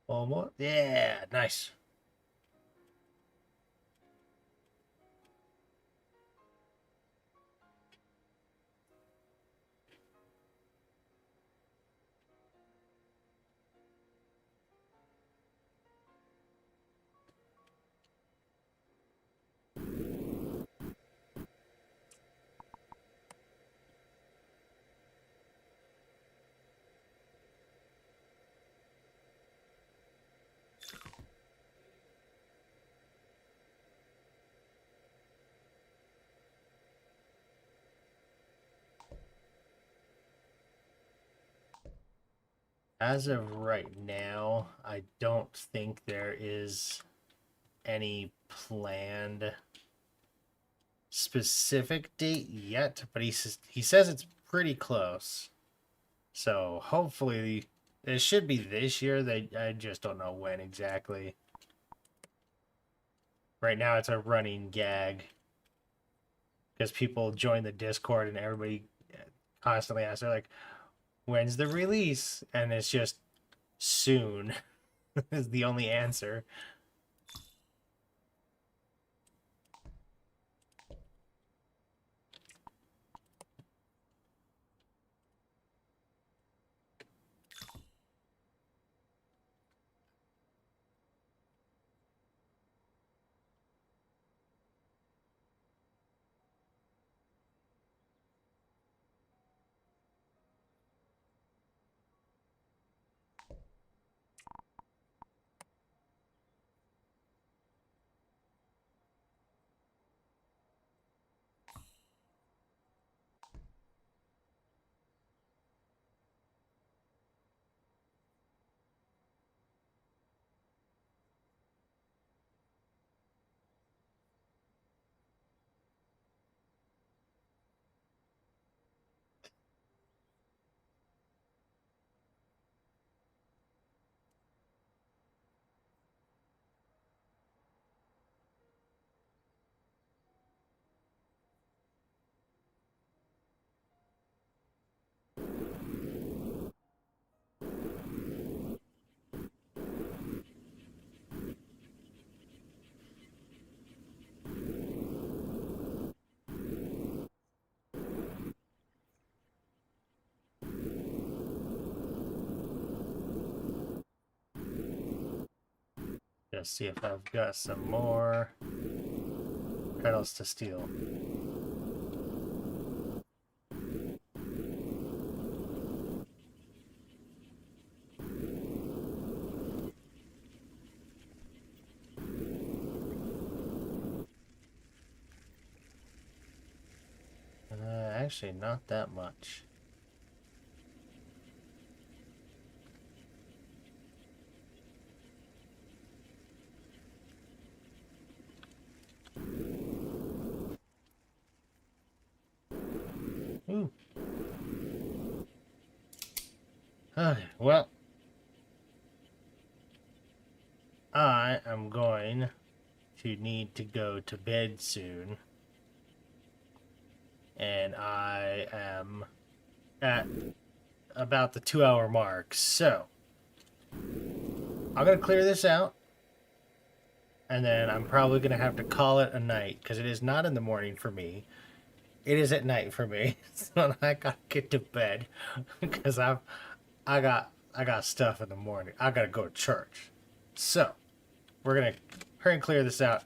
Almost. Yeah, nice. As of right now, I don't think there is any planned specific date yet, but he says it's pretty close. So hopefully it should be this year. I just don't know when exactly. Right now it's a running gag because people join the Discord and everybody constantly asks, they're like, "When's the release?" And it's just soon is the only answer. Just see if I've got some more petals to steal. Actually, not that much. Ooh. Okay, well, I am going to need to go to bed soon. And I am at about the 2 hour mark. So, I'm going to clear this out. and then I'm probably gonna have to call it a night because it is not in the morning for me. It is at night for me, so I gotta get to bed because I got stuff in the morning. I gotta go to church, so we're gonna hurry and clear this out,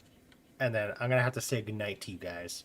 and then I'm gonna have to say goodnight to you guys.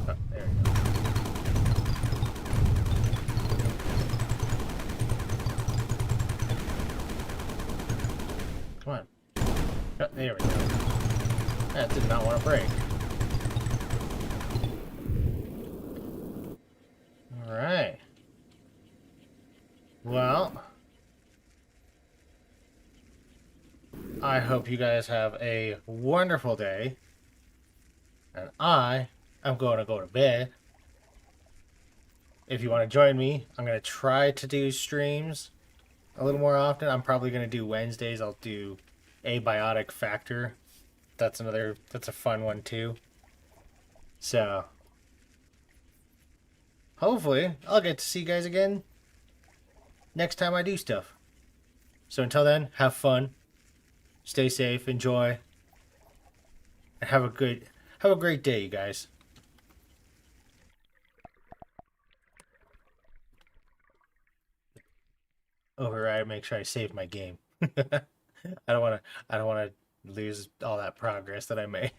Oh, there we go. Come on. Oh, there we go. That did not want to break. All right. Well, I hope you guys have a wonderful day. And I am going to go to bed. If you want to join me, I'm going to try to do streams a little more often. I'm probably going to do Wednesdays. I'll do Abiotic Factor. That's a fun one too. So, hopefully, I'll get to see you guys again next time I do stuff. So until then, have fun, stay safe, enjoy, and have a great day, you guys. Override, make sure I save my game. I don't want to lose all that progress that I made.